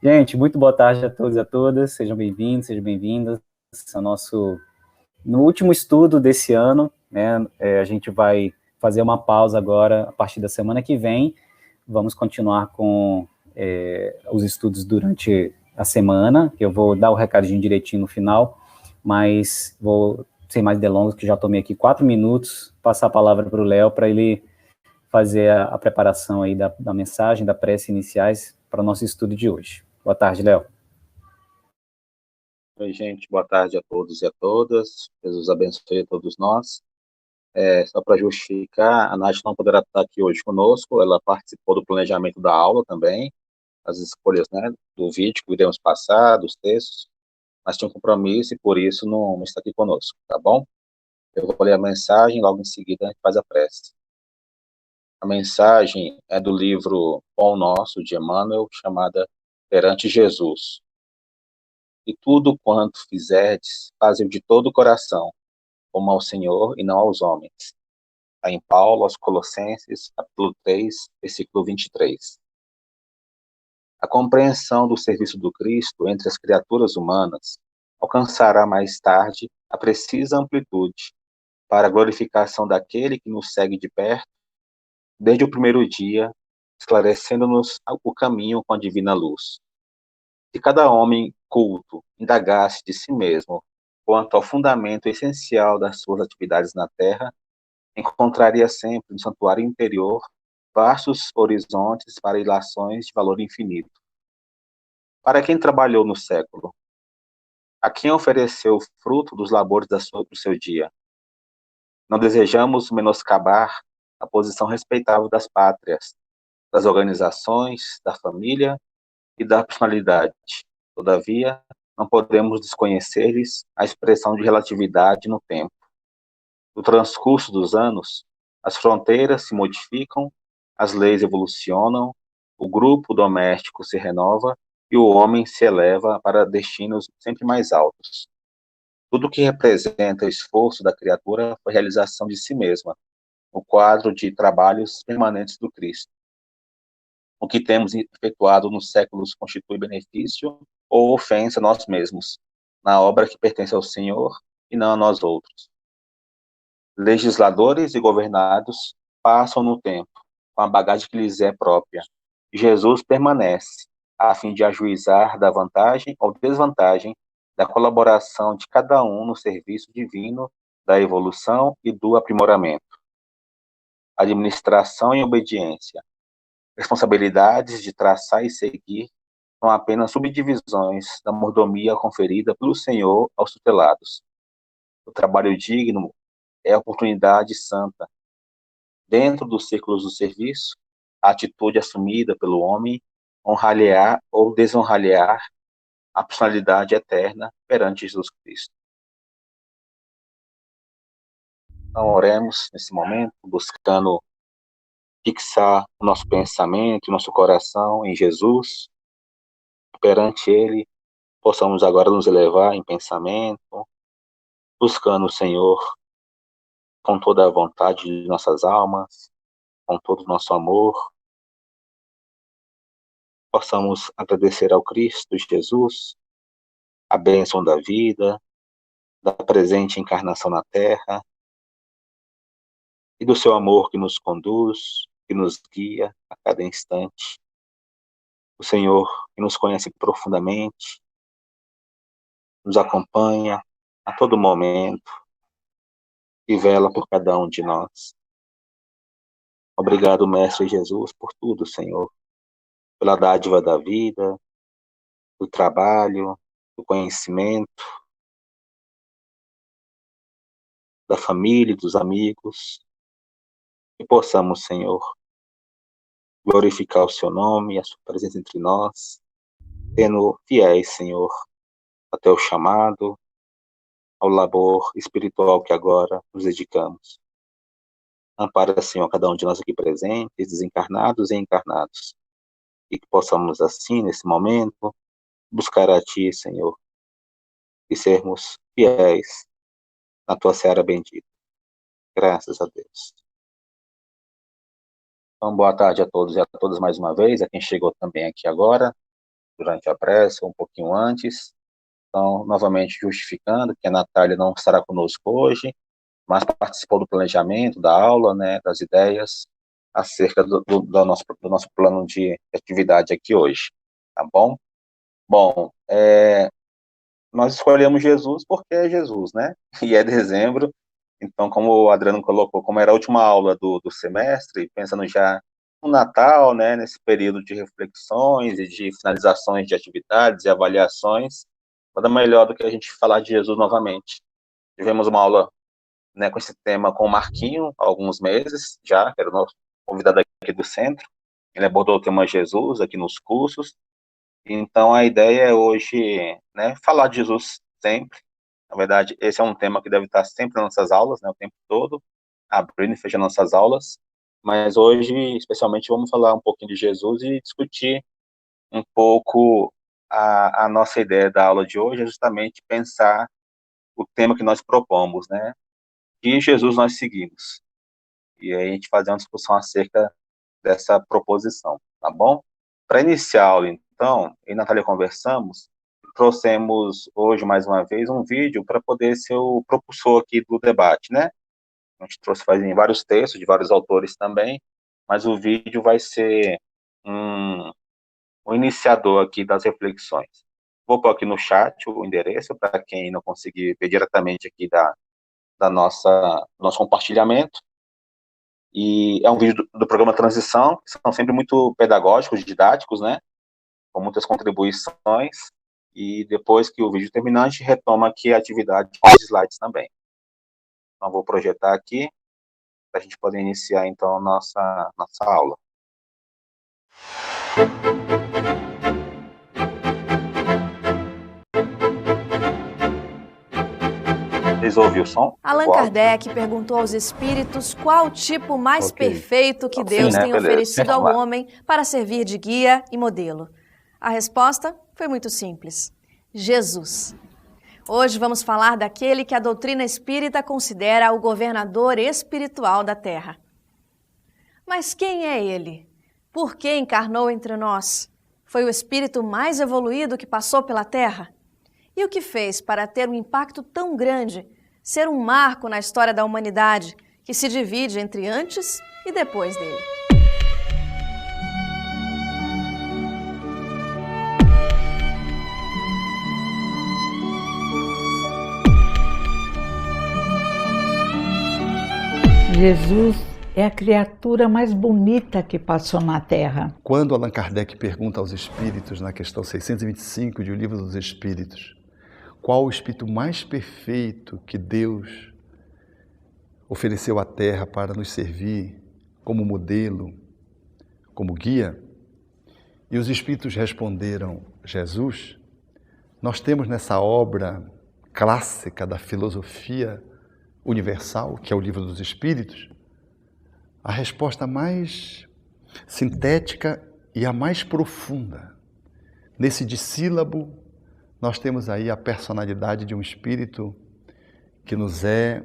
Gente, muito boa tarde a todos e a todas. Sejam bem-vindos, sejam bem-vindas ao nosso no último estudo desse ano, né? A gente vai fazer uma pausa agora a partir da semana que vem. Vamos continuar com os estudos durante a semana. Eu vou dar o recadinho direitinho no final, mas vou sem mais delongas, que já tomei aqui 4 minutos, passar a palavra para o Léo para ele fazer a preparação aí da mensagem, da prece iniciais para o nosso estudo de hoje. Boa tarde, Léo. Oi, gente, boa tarde a todos e a todas. Jesus abençoe a todos nós. Só para justificar, a Nath não poderá estar aqui hoje conosco, ela participou do planejamento da aula também, as escolhas, né, do vídeo que iremos passar, dos textos, mas tinha um compromisso e por isso não está aqui conosco, tá bom? Eu vou ler a mensagem, logo em seguida a gente faz a prece. A mensagem é do livro Pão Nosso, de Emmanuel, chamada Perante Jesus. E tudo quanto fizerdes, faze-o de todo o coração, como ao Senhor e não aos homens. Está em Paulo, aos Colossenses, capítulo 3, versículo 23. A compreensão do serviço do Cristo entre as criaturas humanas alcançará mais tarde a precisa amplitude para a glorificação daquele que nos segue de perto desde o primeiro dia, esclarecendo-nos o caminho com a divina luz. Se cada homem culto indagasse de si mesmo quanto ao fundamento essencial das suas atividades na Terra, encontraria sempre no santuário interior vastos horizontes para ilações de valor infinito. Para quem trabalhou no século, a quem ofereceu o fruto dos labores do seu dia, não desejamos menoscabar a posição respeitável das pátrias, das organizações, da família e da personalidade. Todavia, não podemos desconhecer-lhes a expressão de relatividade no tempo. No transcurso dos anos, as fronteiras se modificam, as leis evolucionam, o grupo doméstico se renova e o homem se eleva para destinos sempre mais altos. Tudo que representa o esforço da criatura foi realização de si mesma, no quadro de trabalhos permanentes do Cristo. O que temos efetuado nos séculos constitui benefício ou ofensa a nós mesmos, na obra que pertence ao Senhor e não a nós outros. Legisladores e governados passam no tempo, com a bagagem que lhes é própria. Jesus permanece, a fim de ajuizar da vantagem ou desvantagem da colaboração de cada um no serviço divino da evolução e do aprimoramento. Administração e obediência. Responsabilidades de traçar e seguir são apenas subdivisões da mordomia conferida pelo Senhor aos tutelados. O trabalho digno é a oportunidade santa. Dentro dos círculos do serviço, a atitude assumida pelo homem honrar-lhe-á ou desonrar-lhe-á a personalidade eterna perante Jesus Cristo. Então, oremos nesse momento, buscando fixar o nosso pensamento, o nosso coração em Jesus. Perante Ele, possamos agora nos elevar em pensamento, buscando o Senhor com toda a vontade de nossas almas, com todo o nosso amor. Possamos agradecer ao Cristo Jesus a bênção da vida, da presente encarnação na Terra e do seu amor que nos conduz, que nos guia a cada instante. O Senhor que nos conhece profundamente, nos acompanha a todo momento e vela por cada um de nós. Obrigado, Mestre Jesus, por tudo, Senhor, pela dádiva da vida, do trabalho, do conhecimento, da família e dos amigos, e possamos, Senhor, glorificar o seu nome e a sua presença entre nós, sendo fiéis, Senhor, até o chamado, ao labor espiritual que agora nos dedicamos. Ampara, Senhor, cada um de nós aqui presentes, desencarnados e encarnados, e que possamos, assim, nesse momento, buscar a Ti, Senhor, e sermos fiéis na Tua seara bendita. Graças a Deus. Então, boa tarde a todos e a todas mais uma vez, a quem chegou também aqui agora. durante a prece, ou um pouquinho antes. Então, novamente justificando que a Natália não estará conosco hoje, mas participou do planejamento da aula, né, das ideias acerca do nosso plano de atividade aqui hoje, tá bom? Bom, nós escolhemos Jesus porque é Jesus, né? E é dezembro, então, como o Adriano colocou, como era a última aula do semestre, pensando já no Natal, né, nesse período de reflexões e de finalizações de atividades e avaliações, nada melhor do que a gente falar de Jesus novamente. Tivemos uma aula, né, com esse tema com o Marquinho, há alguns meses já, que era o nosso convidado aqui do centro. Ele abordou o tema Jesus aqui nos cursos. Então, a ideia é hoje, né, falar de Jesus sempre. Na verdade, esse é um tema que deve estar sempre nas nossas aulas, né, o tempo todo, abrindo e fechando nossas aulas. Mas hoje, especialmente, vamos falar um pouquinho de Jesus e discutir um pouco a nossa ideia da aula de hoje, é justamente pensar o tema que nós propomos, né? Que Jesus nós seguimos. E aí a gente fazer uma discussão acerca dessa proposição, tá bom? Para iniciar a aula, então, eu e a Natália conversamos, trouxemos hoje, mais uma vez, um vídeo para poder ser o propulsor aqui do debate, né? A gente trouxe vários textos de vários autores também, mas o vídeo vai ser o iniciador aqui das reflexões. Vou pôr aqui no chat o endereço para quem não conseguir ver diretamente aqui da nosso compartilhamento. E é um vídeo do programa Transição, que são sempre muito pedagógicos, didáticos, né? Com muitas contribuições. E depois que o vídeo terminar, a gente retoma aqui a atividade com os slides também. Então, vou projetar aqui, para a gente poder iniciar, então, a nossa aula. Vocês ouviram o som? Allan Kardec perguntou aos espíritos qual o tipo mais perfeito que Deus tem oferecido ao homem para servir de guia e modelo. A resposta foi muito simples: Jesus. Hoje vamos falar daquele que a doutrina espírita considera o governador espiritual da Terra. Mas quem é ele? Por que encarnou entre nós? Foi o espírito mais evoluído que passou pela Terra? E o que fez para ter um impacto tão grande, ser um marco na história da humanidade, que se divide entre antes e depois dele? Jesus é a criatura mais bonita que passou na Terra. Quando Allan Kardec pergunta aos espíritos, na questão 625 de O Livro dos Espíritos, qual o espírito mais perfeito que Deus ofereceu à Terra para nos servir como modelo, como guia? E os espíritos responderam: Jesus. Nós temos nessa obra clássica da filosofia universal, que é o Livro dos Espíritos, a resposta mais sintética e a mais profunda. Nesse dissílabo, nós temos aí a personalidade de um espírito que nos é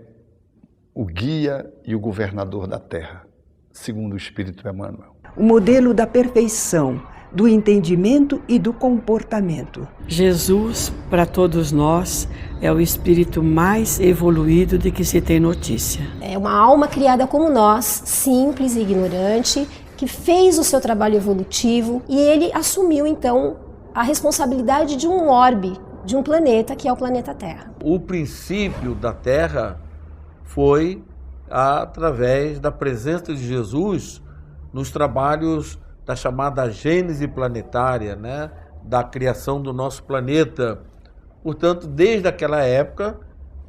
o guia e o governador da Terra, segundo o Espírito Emmanuel. O modelo da perfeição, do entendimento e do comportamento. Jesus, para todos nós, é o espírito mais evoluído de que se tem notícia. É uma alma criada como nós, simples e ignorante, que fez o seu trabalho evolutivo e ele assumiu então a responsabilidade de um orbe, de um planeta, que é o planeta Terra. O princípio da Terra foi através da presença de Jesus nos trabalhos da chamada gênese planetária, né? Da criação do nosso planeta. Portanto, desde aquela época,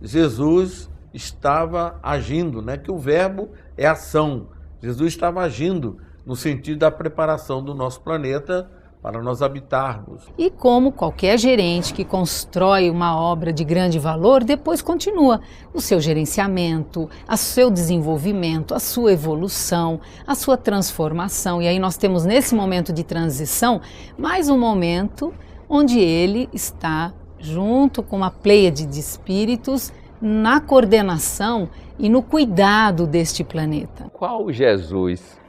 Jesus estava agindo, né? Que o verbo é ação. Jesus estava agindo no sentido da preparação do nosso planeta para nós habitarmos. E como qualquer gerente que constrói uma obra de grande valor, depois continua o seu gerenciamento, o seu desenvolvimento, a sua evolução, a sua transformação. E aí nós temos nesse momento de transição, mais um momento onde ele está junto com uma pleiade de espíritos na coordenação e no cuidado deste planeta. Qual Jesus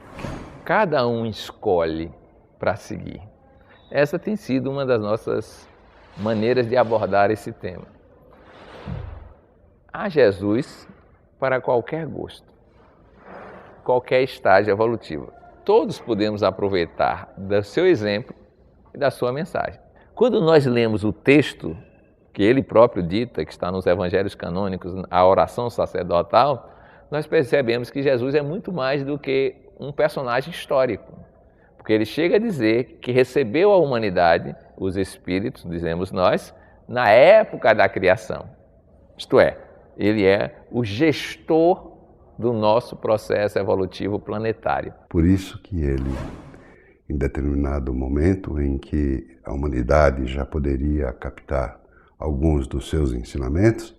cada um escolhe para seguir? Essa tem sido uma das nossas maneiras de abordar esse tema. Há Jesus para qualquer gosto, qualquer estágio evolutivo. Todos podemos aproveitar do seu exemplo e da sua mensagem. Quando nós lemos o texto que ele próprio dita, que está nos evangelhos canônicos, a oração sacerdotal, nós percebemos que Jesus é muito mais do que um personagem histórico. Porque ele chega a dizer que recebeu a humanidade, os espíritos, dizemos nós, na época da criação. Isto é, ele é o gestor do nosso processo evolutivo planetário. Por isso que ele, em determinado momento em que a humanidade já poderia captar alguns dos seus ensinamentos,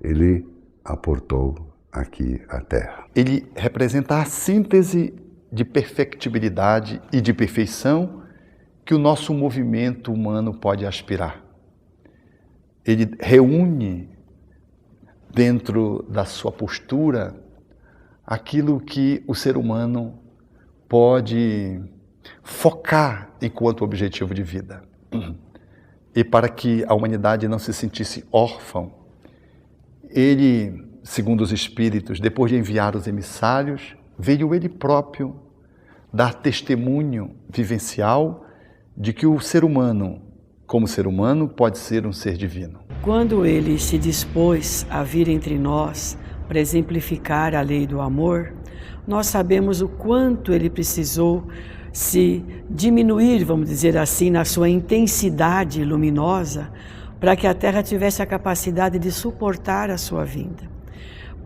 ele aportou aqui à Terra. Ele representa a síntese de perfectibilidade e de perfeição que o nosso movimento humano pode aspirar. Ele reúne dentro da sua postura aquilo que o ser humano pode focar enquanto objetivo de vida. E para que a humanidade não se sentisse órfã, ele, segundo os espíritos, depois de enviar os emissários, veio ele próprio dar testemunho vivencial de que o ser humano, como ser humano, pode ser um ser divino. Quando ele se dispôs a vir entre nós para exemplificar a lei do amor, nós sabemos o quanto ele precisou se diminuir, vamos dizer assim, na sua intensidade luminosa, para que a Terra tivesse a capacidade de suportar a sua vinda.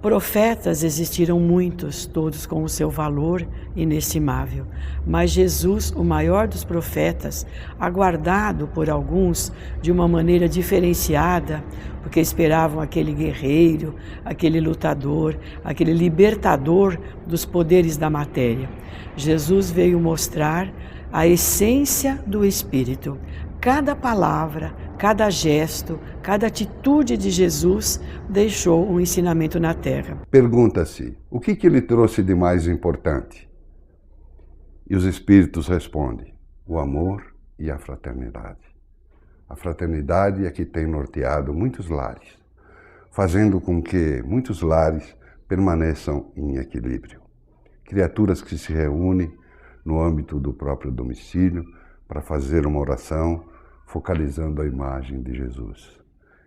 Profetas existiram muitos, todos com o seu valor inestimável, mas Jesus, o maior dos profetas, aguardado por alguns de uma maneira diferenciada, porque esperavam aquele guerreiro, aquele lutador, aquele libertador dos poderes da matéria. Jesus veio mostrar a essência do Espírito. Cada palavra, cada gesto, cada atitude de Jesus deixou um ensinamento na Terra. Pergunta-se, o que ele trouxe de mais importante? E os Espíritos respondem, o amor e a fraternidade. A fraternidade é que tem norteado muitos lares, fazendo com que muitos lares permaneçam em equilíbrio. Criaturas que se reúnem no âmbito do próprio domicílio para fazer uma oração focalizando a imagem de Jesus.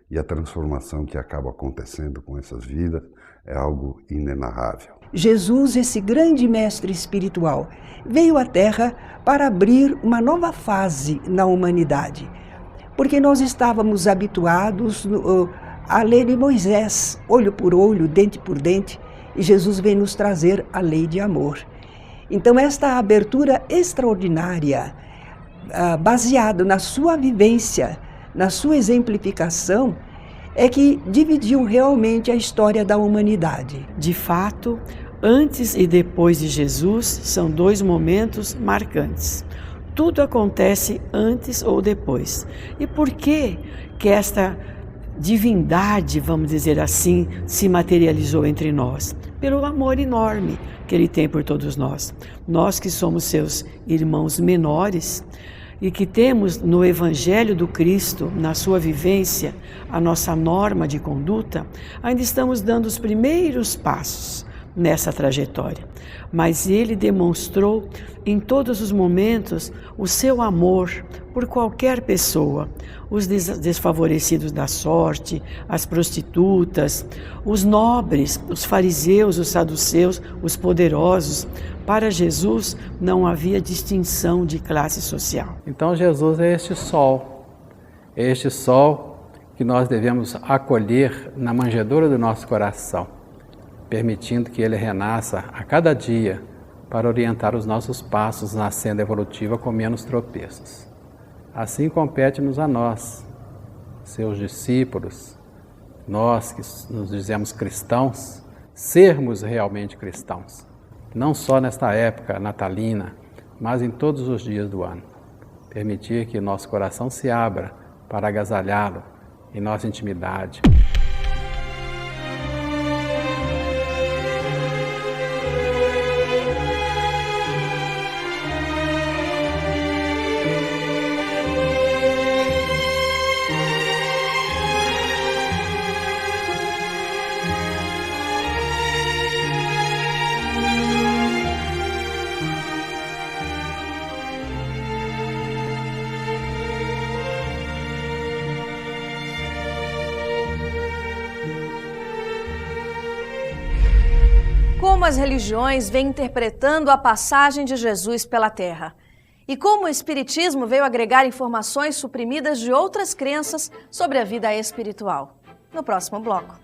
E a transformação que acaba acontecendo com essas vidas é algo inenarrável. Jesus, esse grande mestre espiritual, veio à Terra para abrir uma nova fase na humanidade. Porque nós estávamos habituados a lei de Moisés, olho por olho, dente por dente, e Jesus vem nos trazer a lei de amor. Então esta abertura extraordinária, baseada na sua vivência, na sua exemplificação, é que dividiu realmente a história da humanidade. De fato, antes e depois de Jesus são dois momentos marcantes. Tudo acontece antes ou depois. E por que esta divindade, vamos dizer assim, se materializou entre nós? Pelo amor enorme que Ele tem por todos nós. Nós que somos seus irmãos menores e que temos no Evangelho do Cristo, na sua vivência, a nossa norma de conduta, ainda estamos dando os primeiros passos nessa trajetória. Mas Ele demonstrou em todos os momentos o seu amor por qualquer pessoa, os desfavorecidos da sorte, as prostitutas, os nobres, os fariseus, os saduceus, os poderosos. Para Jesus não havia distinção de classe social. Então Jesus é este sol que nós devemos acolher na manjedoura do nosso coração, permitindo que ele renasça a cada dia para orientar os nossos passos na senda evolutiva com menos tropeços. Assim compete-nos a nós, seus discípulos, nós que nos dizemos cristãos, sermos realmente cristãos, não só nesta época natalina, mas em todos os dias do ano. Permitir que nosso coração se abra para agasalhá-lo em nossa intimidade. Como as religiões vêm interpretando a passagem de Jesus pela Terra. E como o Espiritismo veio agregar informações suprimidas de outras crenças sobre a vida espiritual. No próximo bloco.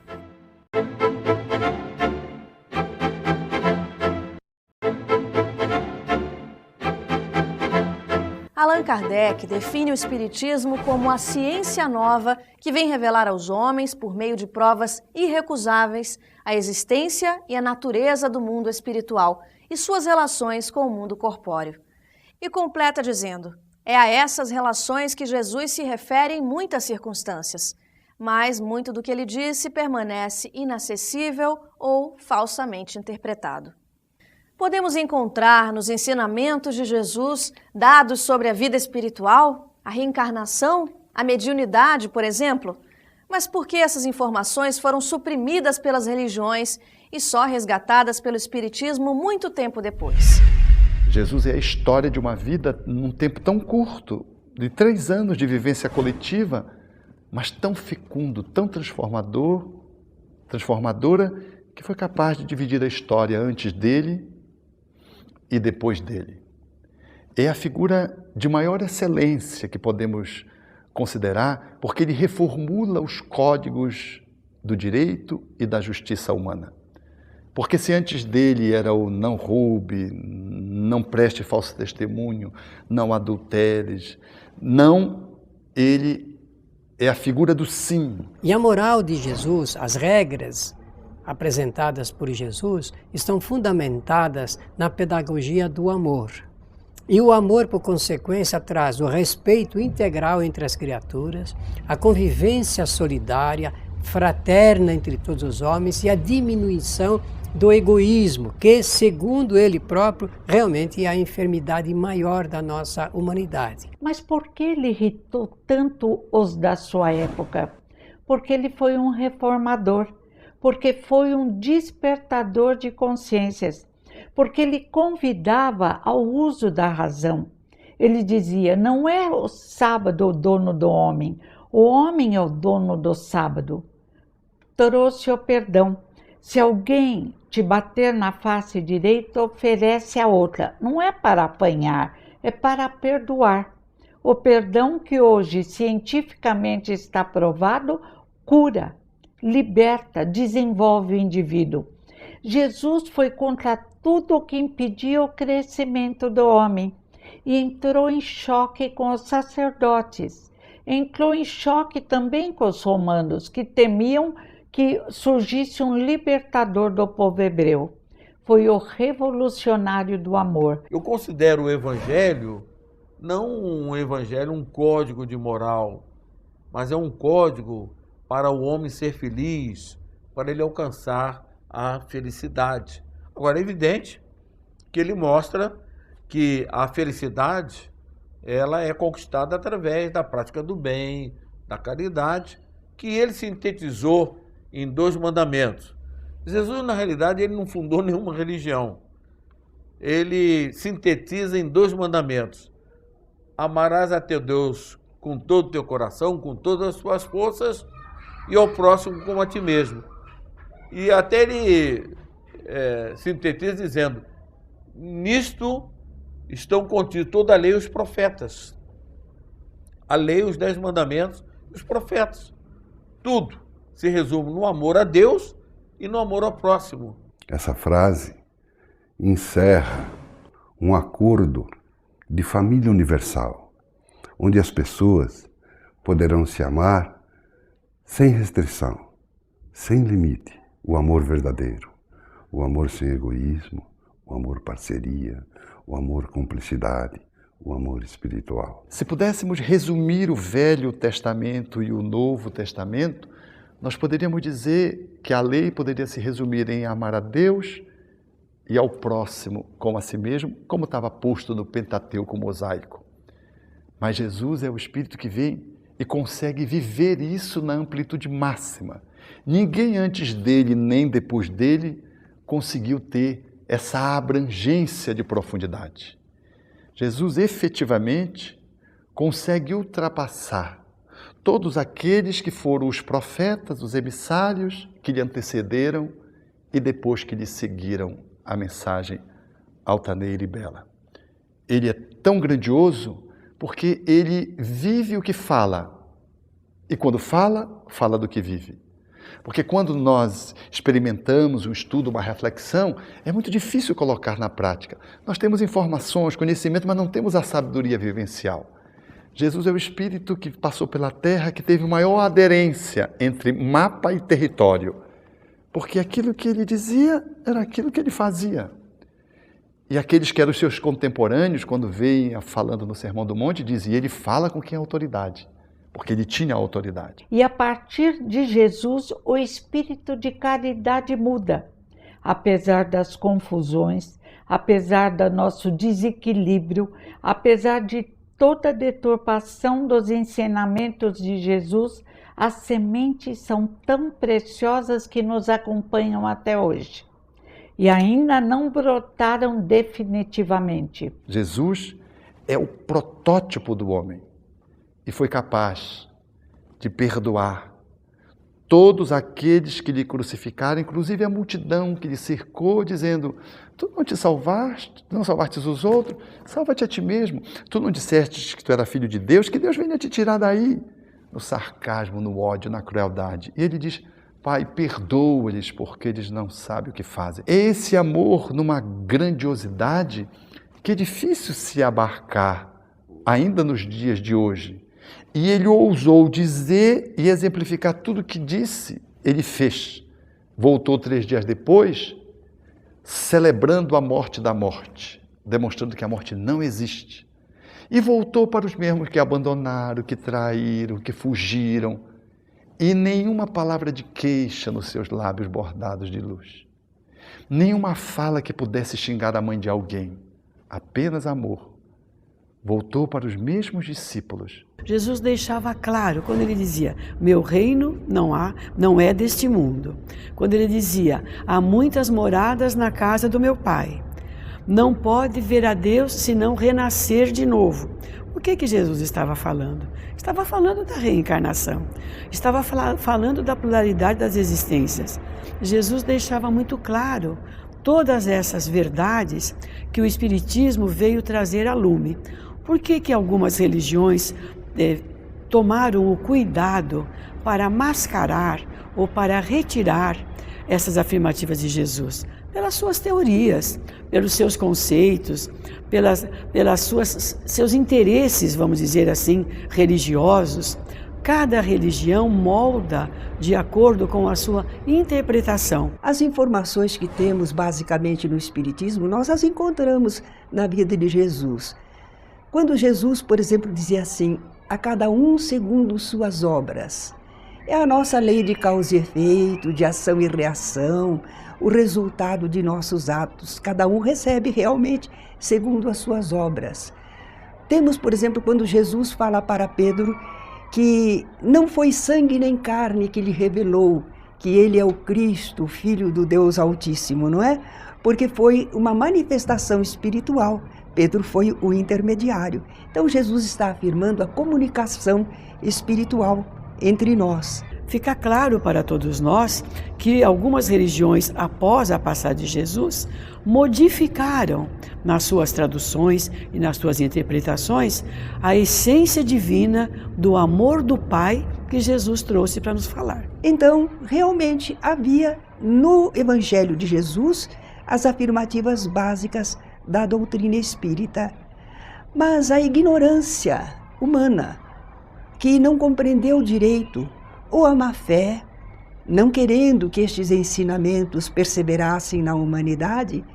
Allan Kardec define o Espiritismo como a ciência nova que vem revelar aos homens, por meio de provas irrecusáveis, a existência e a natureza do mundo espiritual e suas relações com o mundo corpóreo. E completa dizendo, é a essas relações que Jesus se refere em muitas circunstâncias, mas muito do que ele disse permanece inacessível ou falsamente interpretado. Podemos encontrar nos ensinamentos de Jesus dados sobre a vida espiritual, a reencarnação, a mediunidade, por exemplo? Mas por que essas informações foram suprimidas pelas religiões e só resgatadas pelo Espiritismo muito tempo depois? Jesus é a história de uma vida num tempo tão curto, de 3 anos de vivência coletiva, mas tão fecundo, tão transformadora, que foi capaz de dividir a história antes dele e depois dele. É a figura de maior excelência que podemos considerar, porque ele reformula os códigos do direito e da justiça humana. Porque se antes dele era o não roube, não preste falso testemunho, não adulteres, não, ele é a figura do sim. E a moral de Jesus, as regras apresentadas por Jesus, estão fundamentadas na pedagogia do amor. E o amor, por consequência, traz o respeito integral entre as criaturas, a convivência solidária, fraterna entre todos os homens e a diminuição do egoísmo, que, segundo ele próprio, realmente é a enfermidade maior da nossa humanidade. Mas por que ele irritou tanto os da sua época? Porque ele foi um reformador, porque foi um despertador de consciências, porque ele convidava ao uso da razão. Ele dizia, não é o sábado o dono do homem, o homem é o dono do sábado. Trouxe o perdão. Se alguém te bater na face direita, oferece a outra. Não é para apanhar, é para perdoar. O perdão que hoje cientificamente está provado, cura, liberta, desenvolve o indivíduo. Jesus foi contra tudo o que impedia o crescimento do homem e entrou em choque com os sacerdotes. Entrou em choque também com os romanos, que temiam que surgisse um libertador do povo hebreu. Foi o revolucionário do amor. Eu considero o Evangelho não um Evangelho, um código de moral, mas é um código para o homem ser feliz, para ele alcançar a felicidade. Agora, é evidente que ele mostra que a felicidade ela é conquistada através da prática do bem, da caridade, que ele sintetizou em 2 mandamentos. Jesus, na realidade, ele não fundou nenhuma religião. Ele sintetiza em 2 mandamentos. Amarás a teu Deus com todo o teu coração, com todas as tuas forças, e ao próximo como a ti mesmo. E até ele sintetiza dizendo, nisto estão contidos toda a lei e os profetas. A lei, os 10 mandamentos e os profetas. Tudo se resume no amor a Deus e no amor ao próximo. Essa frase encerra um acordo de família universal, onde as pessoas poderão se amar sem restrição, sem limite. O amor verdadeiro, o amor sem egoísmo, o amor parceria, o amor cumplicidade, o amor espiritual. Se pudéssemos resumir o Velho Testamento e o Novo Testamento, nós poderíamos dizer que a lei poderia se resumir em amar a Deus e ao próximo como a si mesmo, como estava posto no Pentateuco mosaico. Mas Jesus é o Espírito que vem e consegue viver isso na amplitude máxima. Ninguém antes dele, nem depois dele, conseguiu ter essa abrangência de profundidade. Jesus efetivamente consegue ultrapassar todos aqueles que foram os profetas, os emissários que lhe antecederam e depois que lhe seguiram a mensagem altaneira e bela. Ele é tão grandioso porque ele vive o que fala. E quando fala, fala do que vive. Porque quando nós experimentamos um estudo, uma reflexão, é muito difícil colocar na prática. Nós temos informações, conhecimento, mas não temos a sabedoria vivencial. Jesus é o Espírito que passou pela Terra, que teve maior aderência entre mapa e território. Porque aquilo que ele dizia era aquilo que ele fazia. E aqueles que eram os seus contemporâneos, quando veem falando no Sermão do Monte, dizem, ele fala com quem é autoridade. Porque ele tinha autoridade. E a partir de Jesus, o espírito de caridade muda. Apesar das confusões, apesar do nosso desequilíbrio, apesar de toda a deturpação dos ensinamentos de Jesus, as sementes são tão preciosas que nos acompanham até hoje. E ainda não brotaram definitivamente. Jesus é o protótipo do homem. E foi capaz de perdoar todos aqueles que lhe crucificaram, inclusive a multidão que lhe cercou, dizendo, tu não te salvaste, não salvastes os outros, salva-te a ti mesmo. Tu não disseste que tu era filho de Deus, que Deus venha te tirar daí. No sarcasmo, no ódio, na crueldade. E ele diz, Pai, perdoa-lhes porque eles não sabem o que fazem. Esse amor numa grandiosidade que é difícil se abarcar ainda nos dias de hoje. E ele ousou dizer e exemplificar tudo o que disse, ele fez. Voltou 3 dias depois, celebrando a morte da morte, demonstrando que a morte não existe. E voltou para os mesmos que abandonaram, que traíram, que fugiram. E nenhuma palavra de queixa nos seus lábios bordados de luz. Nenhuma fala que pudesse xingar a mãe de alguém. Apenas amor. Voltou para os mesmos discípulos. Jesus deixava claro quando ele dizia, meu reino não é deste mundo. Quando ele dizia, há muitas moradas na casa do meu Pai. Não pode ver a Deus se não renascer de novo. O que Jesus estava falando? Estava falando da reencarnação. Estava falando da pluralidade das existências. Jesus deixava muito claro todas essas verdades que o Espiritismo veio trazer a lume. Por que algumas religiões tomaram o cuidado para mascarar ou para retirar essas afirmativas de Jesus? Pelas suas teorias, pelos seus conceitos, seus interesses, vamos dizer assim, religiosos. Cada religião molda de acordo com a sua interpretação. As informações que temos basicamente no Espiritismo, nós as encontramos na vida de Jesus. Quando Jesus, por exemplo, dizia assim, a cada um segundo suas obras. É a nossa lei de causa e efeito, de ação e reação, o resultado de nossos atos. Cada um recebe realmente segundo as suas obras. Temos, por exemplo, quando Jesus fala para Pedro que não foi sangue nem carne que lhe revelou que ele é o Cristo, o Filho do Deus Altíssimo, não é? Porque foi uma manifestação espiritual. Pedro foi o intermediário. Então Jesus está afirmando a comunicação espiritual entre nós. Fica claro para todos nós que algumas religiões, após a passagem de Jesus, modificaram nas suas traduções e nas suas interpretações a essência divina do amor do Pai que Jesus trouxe para nos falar. Então, realmente havia no Evangelho de Jesus as afirmativas básicas da doutrina espírita. Mas a ignorância humana, que não compreendeu direito, ou a má-fé, não querendo que estes ensinamentos perseverassem na humanidade,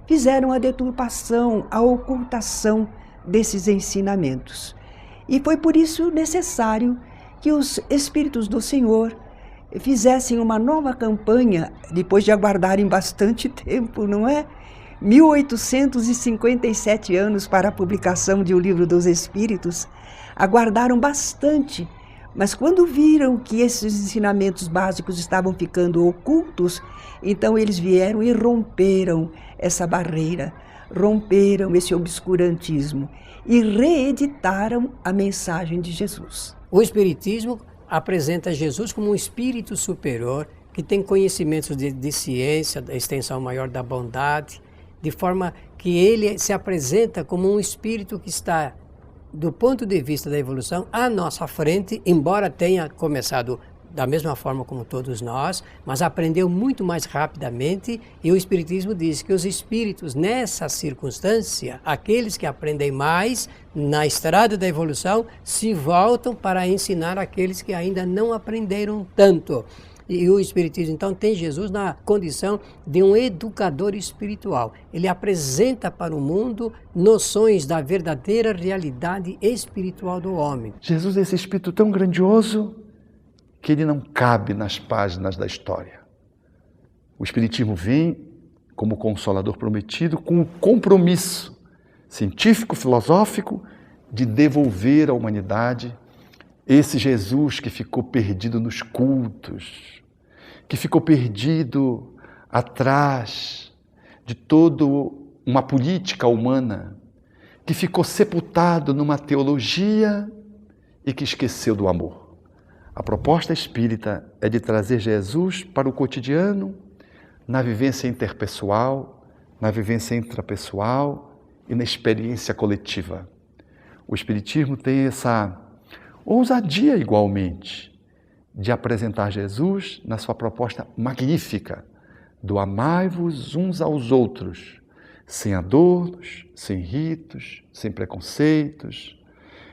fizeram a deturpação, a ocultação desses ensinamentos. E foi por isso necessário que os Espíritos do Senhor fizessem uma nova campanha, depois de aguardarem bastante tempo, não é? 1857 anos para a publicação de O Livro dos Espíritos, aguardaram bastante, mas quando viram que esses ensinamentos básicos estavam ficando ocultos, então eles vieram e romperam essa barreira, romperam esse obscurantismo e reeditaram a mensagem de Jesus. O Espiritismo apresenta Jesus como um espírito superior que tem conhecimentos de ciência, da extensão maior da bondade, de forma que ele se apresenta como um espírito que está, do ponto de vista da evolução, à nossa frente, embora tenha começado da mesma forma como todos nós, mas aprendeu muito mais rapidamente, e o Espiritismo diz que os espíritos, nessa circunstância, aqueles que aprendem mais na estrada da evolução, se voltam para ensinar aqueles que ainda não aprenderam tanto. E o Espiritismo, então, tem Jesus na condição de um educador espiritual. Ele apresenta para o mundo noções da verdadeira realidade espiritual do homem. Jesus é esse espírito tão grandioso que ele não cabe nas páginas da história. O Espiritismo vem como consolador prometido com o compromisso científico-filosófico de devolver à humanidade esse Jesus que ficou perdido nos cultos, que ficou perdido atrás de toda uma política humana, que ficou sepultado numa teologia e que esqueceu do amor. A proposta espírita é de trazer Jesus para o cotidiano, na vivência interpessoal, na vivência intrapessoal e na experiência coletiva. O Espiritismo tem essa ousadia igualmente de apresentar Jesus na sua proposta magnífica do amai-vos uns aos outros, sem adornos, sem ritos, sem preconceitos,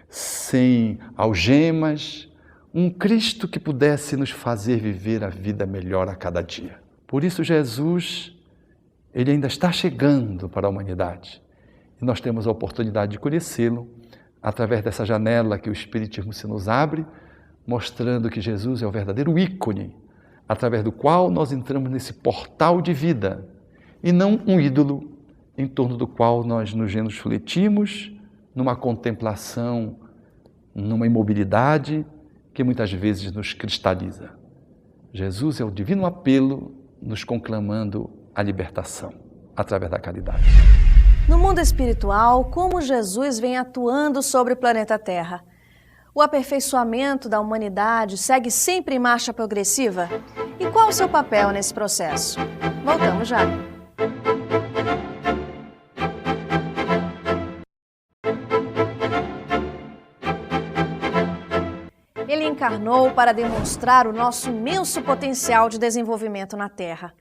sem algemas, um Cristo que pudesse nos fazer viver a vida melhor a cada dia. Por isso Jesus, ele ainda está chegando para a humanidade. E nós temos a oportunidade de conhecê-lo através dessa janela que o Espiritismo se nos abre, mostrando que Jesus é o verdadeiro ícone, através do qual nós entramos nesse portal de vida, e não um ídolo em torno do qual nós nos refletimos numa contemplação, numa imobilidade que muitas vezes nos cristaliza. Jesus é o divino apelo nos conclamando a libertação através da caridade. No mundo espiritual, como Jesus vem atuando sobre o planeta Terra? O aperfeiçoamento da humanidade segue sempre em marcha progressiva? E qual o seu papel nesse processo? Voltamos já. Ele encarnou para demonstrar o nosso imenso potencial de desenvolvimento na Terra.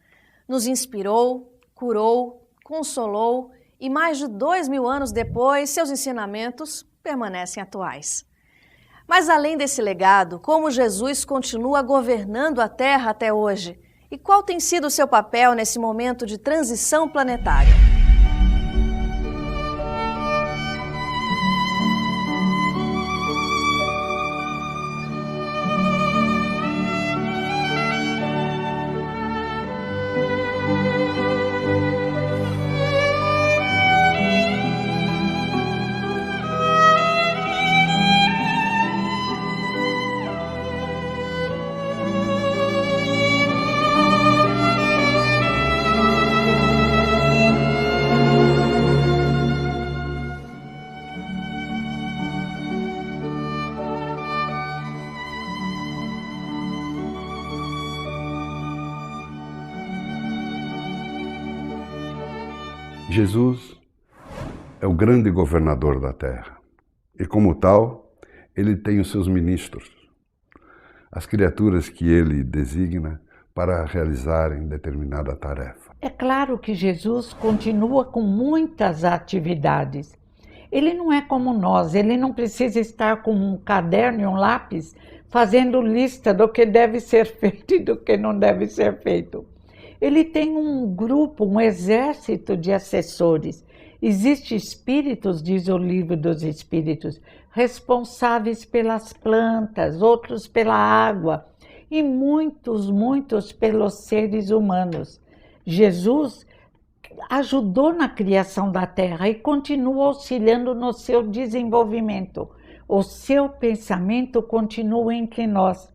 Nos inspirou, curou, consolou e mais de 2000 anos depois, seus ensinamentos permanecem atuais. Mas além desse legado, como Jesus continua governando a Terra até hoje? E qual tem sido o seu papel nesse momento de transição planetária? Jesus é o grande governador da Terra e, como tal, ele tem os seus ministros, as criaturas que ele designa para realizarem determinada tarefa. É claro que Jesus continua com muitas atividades. Ele não é como nós, ele não precisa estar com um caderno e um lápis fazendo lista do que deve ser feito e do que não deve ser feito. Ele tem um grupo, um exército de assessores. Existem espíritos, diz o livro dos Espíritos, responsáveis pelas plantas, outros pela água e muitos pelos seres humanos. Jesus ajudou na criação da Terra e continua auxiliando no seu desenvolvimento. O seu pensamento continua entre nós,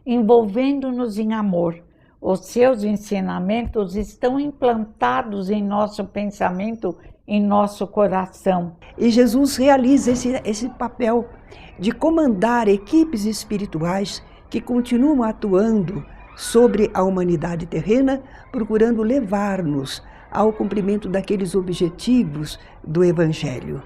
envolvendo-nos em amor. Os seus ensinamentos estão implantados em nosso pensamento, em nosso coração. E Jesus realiza esse papel de comandar equipes espirituais que continuam atuando sobre a humanidade terrena, procurando levar-nos ao cumprimento daqueles objetivos do Evangelho,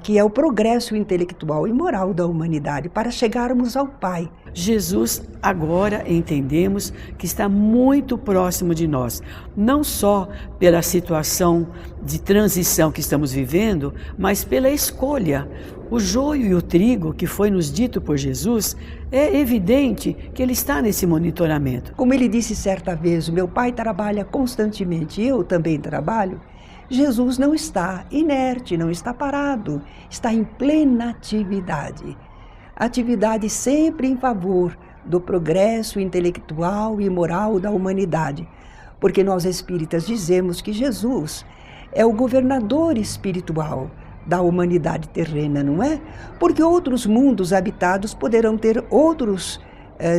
que é o progresso intelectual e moral da humanidade, para chegarmos ao Pai. Jesus, agora entendemos que está muito próximo de nós, não só pela situação de transição que estamos vivendo, mas pela escolha. O joio e o trigo, que foi nos dito por Jesus, é evidente que ele está nesse monitoramento. Como ele disse certa vez, o meu Pai trabalha constantemente, eu também trabalho. Jesus não está inerte, não está parado, está em plena atividade. Atividade sempre em favor do progresso intelectual e moral da humanidade, porque nós espíritas dizemos que Jesus é o governador espiritual da humanidade terrena, não é? Porque outros mundos habitados poderão ter outros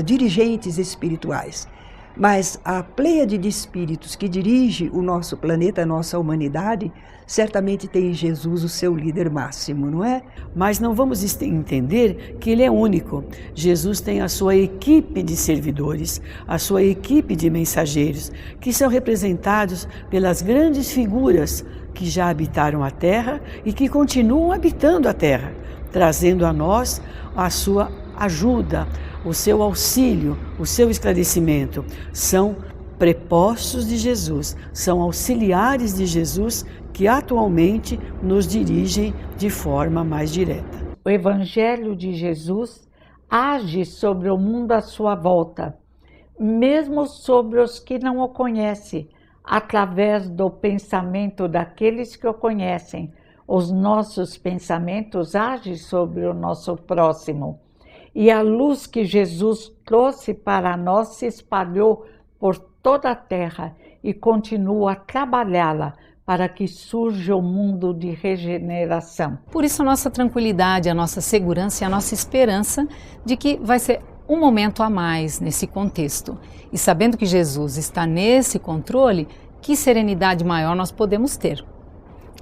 dirigentes espirituais. Mas a pleiade de espíritos que dirige o nosso planeta, a nossa humanidade, certamente tem em Jesus o seu líder máximo, não é? Mas não vamos entender que ele é único. Jesus tem a sua equipe de servidores, a sua equipe de mensageiros, que são representados pelas grandes figuras que já habitaram a Terra e que continuam habitando a Terra, trazendo a nós a sua ajuda, o seu auxílio, o seu esclarecimento. São prepostos de Jesus, são auxiliares de Jesus que atualmente nos dirigem de forma mais direta. O Evangelho de Jesus age sobre o mundo à sua volta, mesmo sobre os que não o conhecem, através do pensamento daqueles que o conhecem. Os nossos pensamentos agem sobre o nosso próximo. E a luz que Jesus trouxe para nós se espalhou por toda a terra e continua a trabalhá-la para que surja o mundo de regeneração. Por isso a nossa tranquilidade, a nossa segurança e a nossa esperança de que vai ser um momento a mais nesse contexto. E sabendo que Jesus está nesse controle, que serenidade maior nós podemos ter.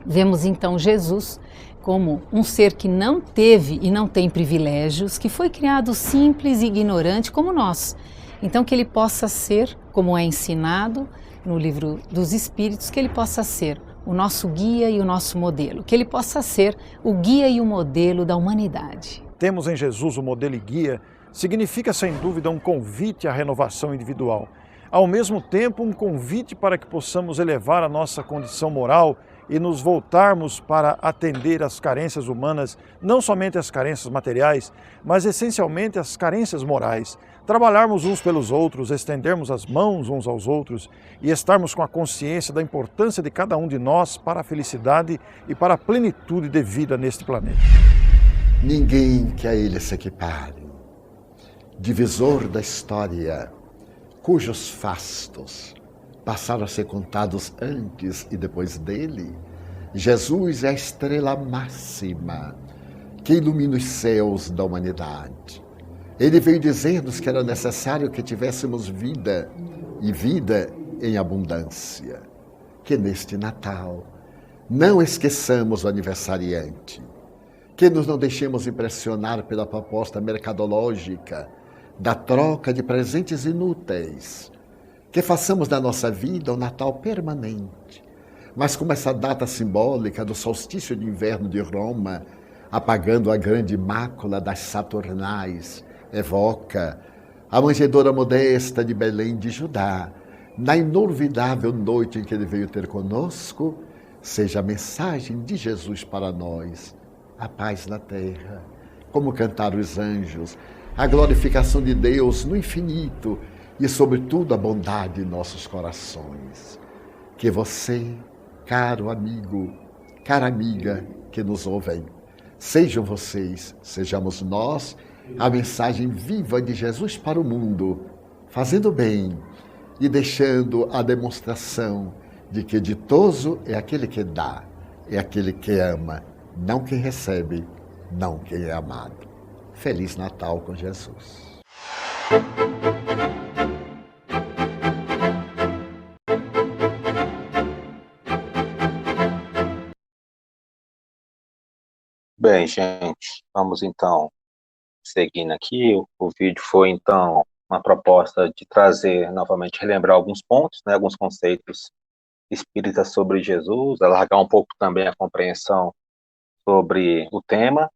Vemos então Jesus como um ser que não teve e não tem privilégios, que foi criado simples e ignorante como nós. Então que ele possa ser, como é ensinado no livro dos Espíritos, que ele possa ser o nosso guia e o nosso modelo, que ele possa ser o guia e o modelo da humanidade. Temos em Jesus o modelo e guia, significa sem dúvida um convite à renovação individual. Ao mesmo tempo, um convite para que possamos elevar a nossa condição moral e nos voltarmos para atender às carências humanas, não somente as carências materiais, mas essencialmente as carências morais. Trabalharmos uns pelos outros, estendermos as mãos uns aos outros e estarmos com a consciência da importância de cada um de nós para a felicidade e para a plenitude de vida neste planeta. Ninguém que a ele se equipare, divisor da história, cujos fastos passaram a ser contados antes e depois dele. Jesus é a estrela máxima que ilumina os céus da humanidade. Ele veio dizer-nos que era necessário que tivéssemos vida e vida em abundância. Que neste Natal não esqueçamos o aniversariante, que nos não deixemos impressionar pela proposta mercadológica da troca de presentes inúteis, que façamos da nossa vida um Natal permanente. Mas como essa data simbólica do solstício de inverno de Roma, apagando a grande mácula das Saturnais, evoca a manjedoura modesta de Belém de Judá, na inolvidável noite em que ele veio ter conosco, seja a mensagem de Jesus para nós, a paz na terra, como cantaram os anjos, a glorificação de Deus no infinito e, sobretudo, a bondade em nossos corações. Que você, caro amigo, cara amiga que nos ouvem, sejam vocês, sejamos nós, a mensagem viva de Jesus para o mundo, fazendo bem e deixando a demonstração de que ditoso é aquele que dá, é aquele que ama, não quem recebe, não quem é amado. Feliz Natal com Jesus. Bem, gente, vamos então seguindo aqui. O vídeo foi então uma proposta de trazer novamente, relembrar alguns pontos, né, alguns conceitos espíritas sobre Jesus, alargar um pouco também a compreensão sobre o tema,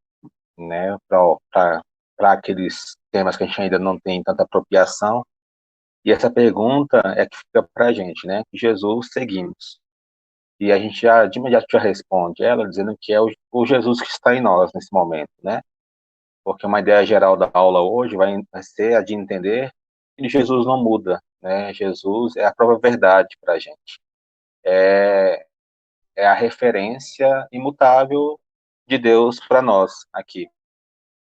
né, para aqueles temas que a gente ainda não tem tanta apropriação. E essa pergunta é que fica para a gente, né? Que Jesus seguimos. E a gente já, de imediato, já responde ela, dizendo que é o Jesus que está em nós nesse momento, né? Porque uma ideia geral da aula hoje vai ser a de entender que Jesus não muda, né? Jesus é a própria verdade para a gente. É a referência imutável de Deus para nós aqui.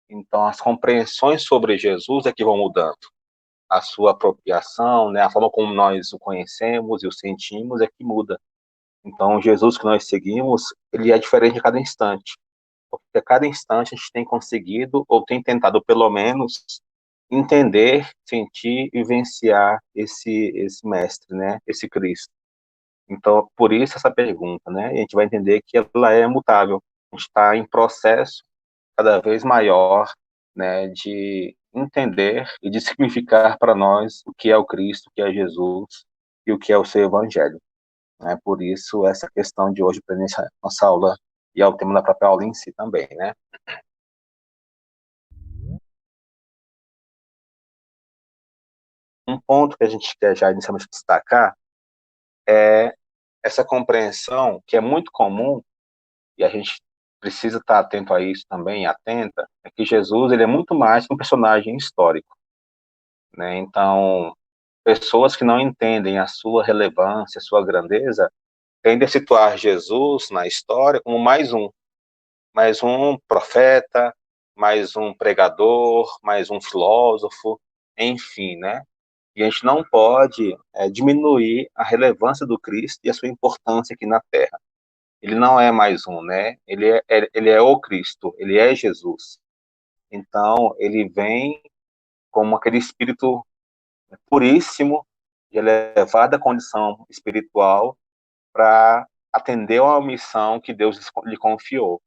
Então, as compreensões sobre Jesus é que vão mudando. A sua apropriação, né, a forma como nós o conhecemos e o sentimos é que muda. Então, o Jesus que nós seguimos, ele é diferente a cada instante. Porque a cada instante a gente tem conseguido, ou tem tentado pelo menos, entender, sentir e vivenciar esse mestre, né, esse Cristo. Então, por isso essa pergunta, né, e a gente vai entender que ela é mutável. A gente está em processo cada vez maior, né, de entender e de significar para nós o que é o Cristo, o que é Jesus e o que é o seu Evangelho. Né? Por isso, essa questão de hoje para nossa aula e ao tema da própria aula em si também, né? Um ponto que a gente quer já inicialmente destacar é essa compreensão que é muito comum, e a gente precisa estar atento a isso também, atenta, é que Jesus ele é muito mais que um personagem histórico. Né? Então, pessoas que não entendem a sua relevância, a sua grandeza, tendem a situar Jesus na história como mais um profeta, mais um pregador, mais um filósofo, enfim, né? E a gente não pode diminuir a relevância do Cristo e a sua importância aqui na Terra. Ele não é mais um, né? Ele é o Cristo, ele é Jesus. Então, ele vem como aquele espírito puríssimo, de elevada condição espiritual, para atender a uma missão que Deus lhe confiou.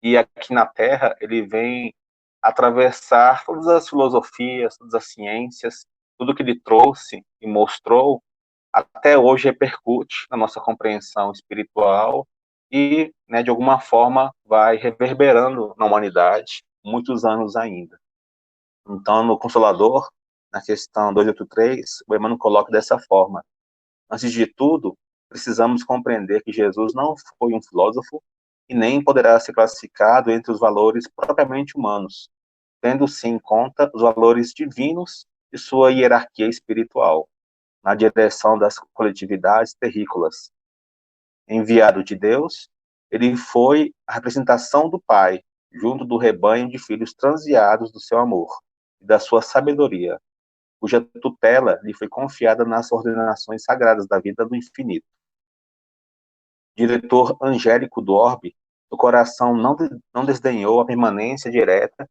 E aqui na Terra, ele vem atravessar todas as filosofias, todas as ciências, tudo que ele trouxe e mostrou, até hoje repercute na nossa compreensão espiritual e, né, de alguma forma, vai reverberando na humanidade muitos anos ainda. Então, no Consolador, na questão 283, o Emmanuel coloca dessa forma: antes de tudo, precisamos compreender que Jesus não foi um filósofo e nem poderá ser classificado entre os valores propriamente humanos, tendo-se em conta os valores divinos e sua hierarquia espiritual, na direção das coletividades terrícolas. Enviado de Deus, ele foi a representação do Pai, junto do rebanho de filhos transviados do seu amor e da sua sabedoria, cuja tutela lhe foi confiada nas ordenações sagradas da vida do infinito. Diretor angélico do orbe, o coração não desdenhou a permanência direta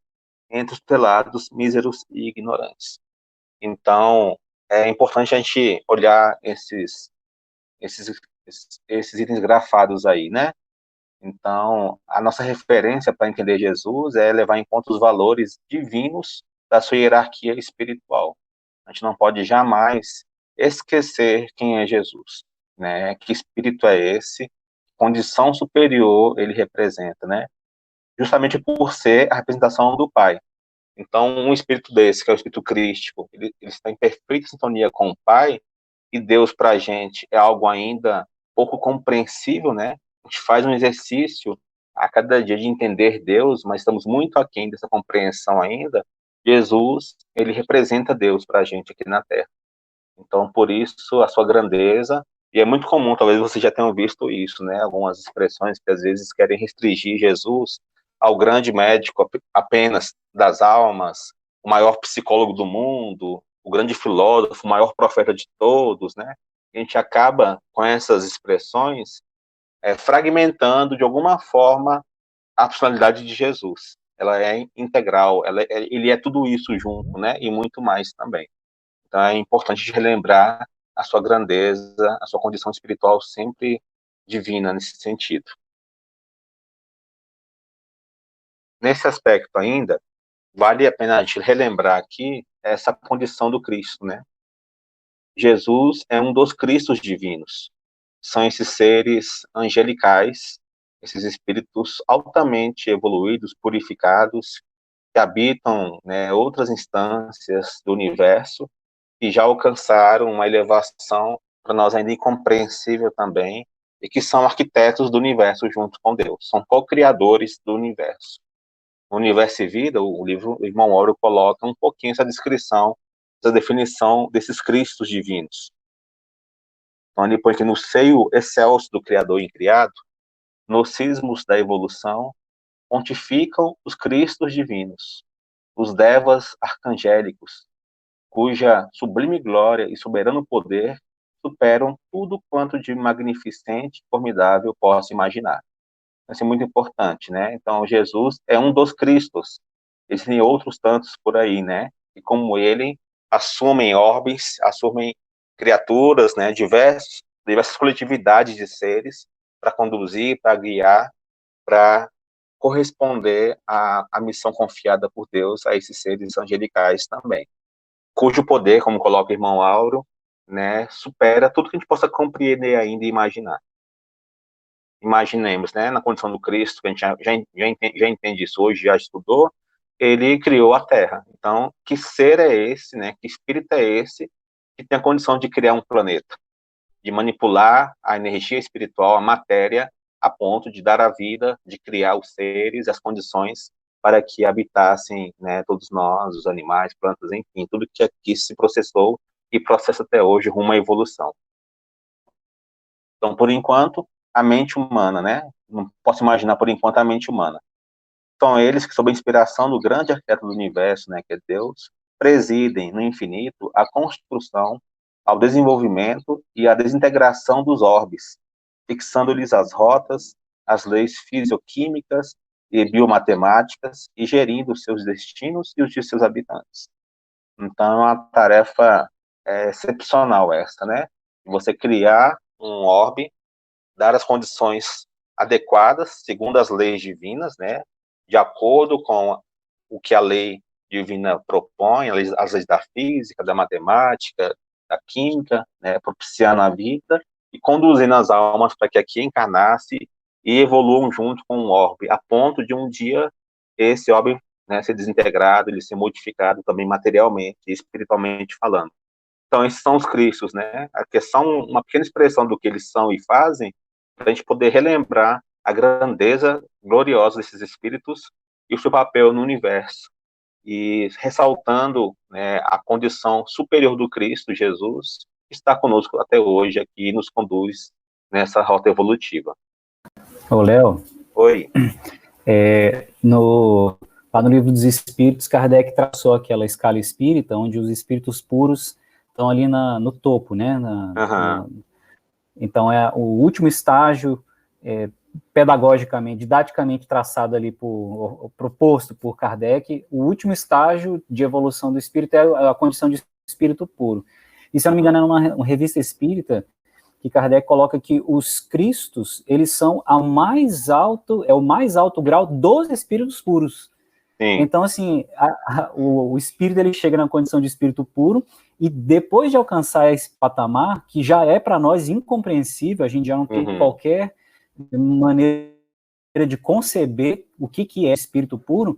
entre os tutelados míseros e ignorantes. Então, é importante a gente olhar esses itens grafados aí, né? Então, a nossa referência para entender Jesus é levar em conta os valores divinos da sua hierarquia espiritual. A gente não pode jamais esquecer quem é Jesus, né? Que espírito é esse? Condição superior ele representa, né? Justamente por ser a representação do Pai. Então, um espírito desse, que é o espírito crístico, ele está em perfeita sintonia com o Pai, e Deus para a gente é algo ainda pouco compreensível, né? A gente faz um exercício a cada dia de entender Deus, mas estamos muito aquém dessa compreensão ainda. Jesus, ele representa Deus para a gente aqui na Terra. Então, por isso, a sua grandeza, e é muito comum, talvez vocês já tenham visto isso, né? Algumas expressões que às vezes querem restringir Jesus ao grande médico apenas das almas, o maior psicólogo do mundo, o grande filósofo, o maior profeta de todos, né? A gente acaba com essas expressões fragmentando de alguma forma a personalidade de Jesus. Ela é integral, ele é tudo isso junto, né? E muito mais também. Então é importante relembrar a sua grandeza, a sua condição espiritual sempre divina nesse sentido. Nesse aspecto ainda, vale a pena a gente relembrar aqui essa condição do Cristo, né? Jesus é um dos Cristos divinos. São esses seres angelicais, esses espíritos altamente evoluídos, purificados, que habitam, né, outras instâncias do universo e já alcançaram uma elevação para nós ainda incompreensível também, e que são arquitetos do universo junto com Deus, são co-criadores do universo. No Universo e Vida, o livro do Irmão Áureo coloca um pouquinho essa descrição, essa definição desses Cristos divinos. Então ele põe que no seio excelso do Criador incriado, nos cismos da evolução, pontificam os Cristos divinos, os Devas arcangélicos, cuja sublime glória e soberano poder superam tudo quanto de magnificente e formidável possa imaginar. Isso é muito importante, né? Então, Jesus é um dos Cristos. Existem outros tantos por aí, né? E como ele, assumem orbes, assumem criaturas, né? Diversas coletividades de seres para conduzir, para guiar, para corresponder à missão confiada por Deus a esses seres angelicais também, cujo poder, como coloca o irmão Áureo, né, supera tudo que a gente possa compreender ainda e imaginar. Imaginemos, né, na condição do Cristo, que a gente já entende isso hoje, já estudou, ele criou a Terra. Então, que ser é esse, né, que espírito é esse que tem a condição de criar um planeta, de manipular a energia espiritual, a matéria, a ponto de dar a vida, de criar os seres, as condições para que habitassem, né, todos nós, os animais, plantas, enfim, tudo que aqui se processou e processa até hoje rumo à evolução. Então, por enquanto, a mente humana, né, não posso imaginar por enquanto a mente humana. São eles que, sob a inspiração do grande arquiteto do universo, né, que é Deus, presidem no infinito a construção, ao desenvolvimento e à desintegração dos orbes, fixando-lhes as rotas, as leis fisioquímicas e biomatemáticas e gerindo os seus destinos e os de seus habitantes. Então, é uma tarefa excepcional essa, né? Você criar um orbe, dar as condições adequadas, segundo as leis divinas, né? De acordo com o que a lei divina propõe, as leis da física, da matemática, da química, né? Propiciando a vida e conduzindo as almas para que aqui encarnasse e evoluam junto com o orbe, a ponto de um dia esse orbe, né, ser desintegrado, ele ser modificado também materialmente e espiritualmente falando. Então, esses são os Cristos, né? Que são uma pequena expressão do que eles são e fazem, para a gente poder relembrar a grandeza gloriosa desses espíritos e o seu papel no universo. E ressaltando, né, a condição superior do Cristo, Jesus, que está conosco até hoje aqui e nos conduz nessa rota evolutiva. Ô, Léo. Oi. Lá no Livro dos Espíritos, Kardec traçou aquela escala espírita, onde os espíritos puros estão ali no topo, né? Então, é o último estágio, pedagogicamente, didaticamente traçado ali, proposto por Kardec, o último estágio de evolução do espírito é a condição de espírito puro. E, se eu não me engano, é uma revista espírita que Kardec coloca que os Cristos, eles são o mais alto grau dos espíritos puros. Sim. Então, assim, o espírito, ele chega na condição de espírito puro, e depois de alcançar esse patamar, que já é para nós incompreensível, a gente já não tem qualquer maneira de conceber o que é espírito puro,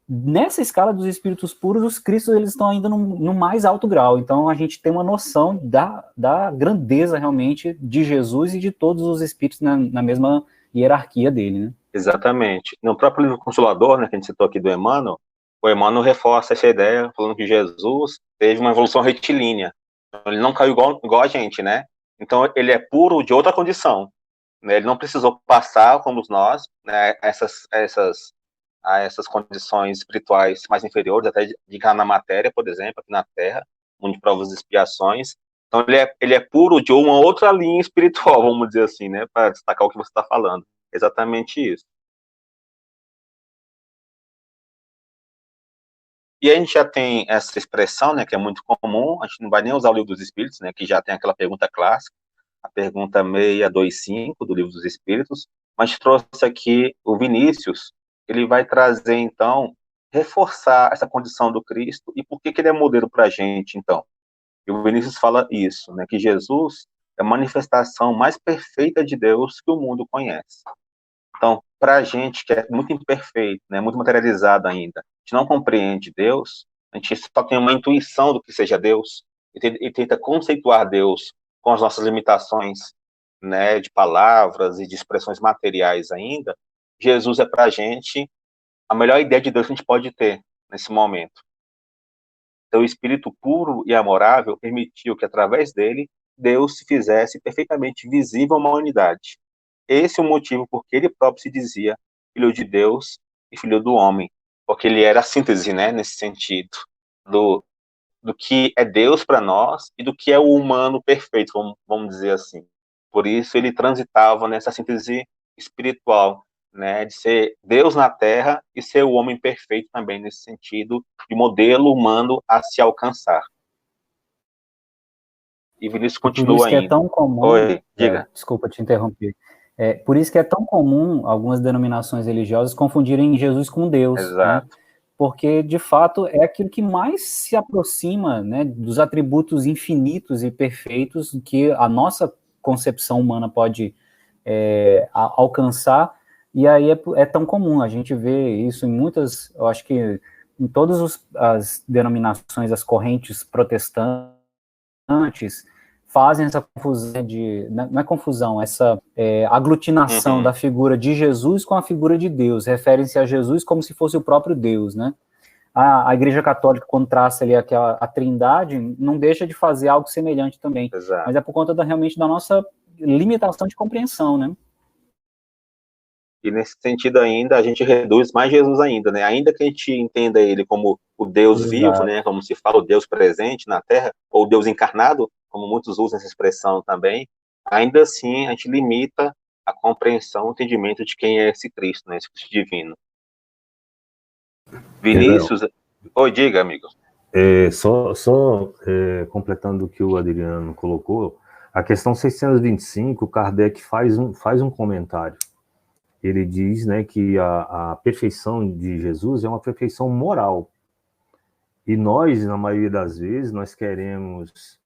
nessa escala dos espíritos puros, os Cristos, eles estão ainda no mais alto grau. Então, a gente tem uma noção da grandeza, realmente, de Jesus e de todos os espíritos na mesma hierarquia dele, né? Exatamente. No próprio livro Consolador, né, que a gente citou aqui do Emmanuel, o Emmanuel reforça essa ideia, falando que Jesus teve uma evolução retilínea. Ele não caiu igual a gente, né? Então, ele é puro de outra condição, né? Ele não precisou passar, como nós, né, essas condições espirituais mais inferiores, até de encarnar na matéria, por exemplo, aqui na Terra, mundo de provas e expiações. Então, ele é puro de uma outra linha espiritual, vamos dizer assim, né? Para destacar o que você está falando. Exatamente isso. E a gente já tem essa expressão, né, que é muito comum, a gente não vai nem usar o Livro dos Espíritos, né, que já tem aquela pergunta clássica, a pergunta 625 do Livro dos Espíritos, mas trouxe aqui o Vinícius, ele vai trazer, então, reforçar essa condição do Cristo e por que ele é modelo para a gente, então. E o Vinícius fala isso, né, que Jesus é a manifestação mais perfeita de Deus que o mundo conhece. Então, para a gente que é muito imperfeito, né, muito materializado ainda, a gente não compreende Deus, a gente só tem uma intuição do que seja Deus e tenta conceituar Deus com as nossas limitações, né, de palavras e de expressões materiais ainda. Jesus é para a gente a melhor ideia de Deus que a gente pode ter nesse momento. Então, o Espírito puro e amorável permitiu que, através dele, Deus se fizesse perfeitamente visível à humanidade. Esse é o motivo por que ele próprio se dizia filho de Deus e filho do homem, porque ele era a síntese, né, nesse sentido, do que é Deus para nós e do que é o humano perfeito, vamos dizer assim. Por isso ele transitava nessa síntese espiritual, né, de ser Deus na Terra e ser o homem perfeito também, nesse sentido de modelo humano a se alcançar. E Vinícius continua por isso que ainda. É tão comum, Oi, diga. Desculpa te interromper. Por isso que é tão comum algumas denominações religiosas confundirem Jesus com Deus. Exato. Né? Porque, de fato, é aquilo que mais se aproxima, né, dos atributos infinitos e perfeitos que a nossa concepção humana pode alcançar. E aí é tão comum, a gente vê isso em muitas, eu acho que em todas as denominações, as correntes protestantes, fazem essa confusão não é confusão, essa aglutinação da figura de Jesus com a figura de Deus, referem-se a Jesus como se fosse o próprio Deus, né? A Igreja Católica, quando traça ali a trindade, não deixa de fazer algo semelhante também. Exato. Mas é por conta realmente da nossa limitação de compreensão, né? E nesse sentido ainda, a gente reduz mais Jesus ainda, né? Ainda que a gente entenda ele como o Deus Exato. vivo, né? Como se fala, o Deus presente na Terra, ou o Deus encarnado, como muitos usam essa expressão também, ainda assim a gente limita a compreensão, o entendimento de quem é esse Cristo, né? Esse Cristo divino. Vinícius... Oi, diga, amigo. Completando o que o Adriano colocou, a questão 625, Kardec faz um comentário. Ele diz, né, que a perfeição de Jesus é uma perfeição moral. E nós, na maioria das vezes, nós queremos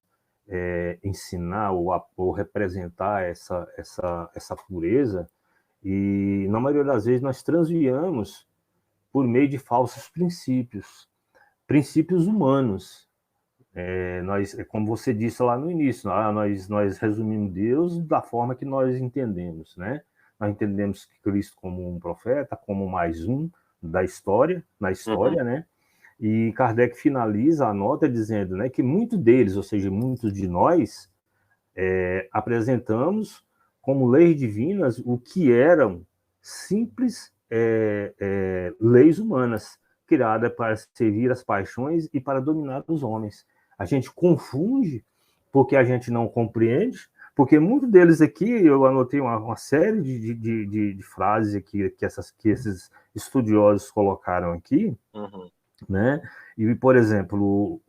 ensinar ou representar essa pureza, e na maioria das vezes nós transviamos por meio de falsos princípios humanos. Como você disse lá no início, nós resumimos Deus da forma que nós entendemos, né? Nós entendemos Cristo como um profeta, como mais um na história, né? E Kardec finaliza a nota dizendo, né, que muitos deles, ou seja, muitos de nós, apresentamos como leis divinas o que eram simples leis humanas, criadas para servir as paixões e para dominar os homens. A gente confunde porque a gente não compreende, porque muitos deles aqui, eu anotei uma série de frases aqui que esses estudiosos colocaram aqui, né? E, por exemplo,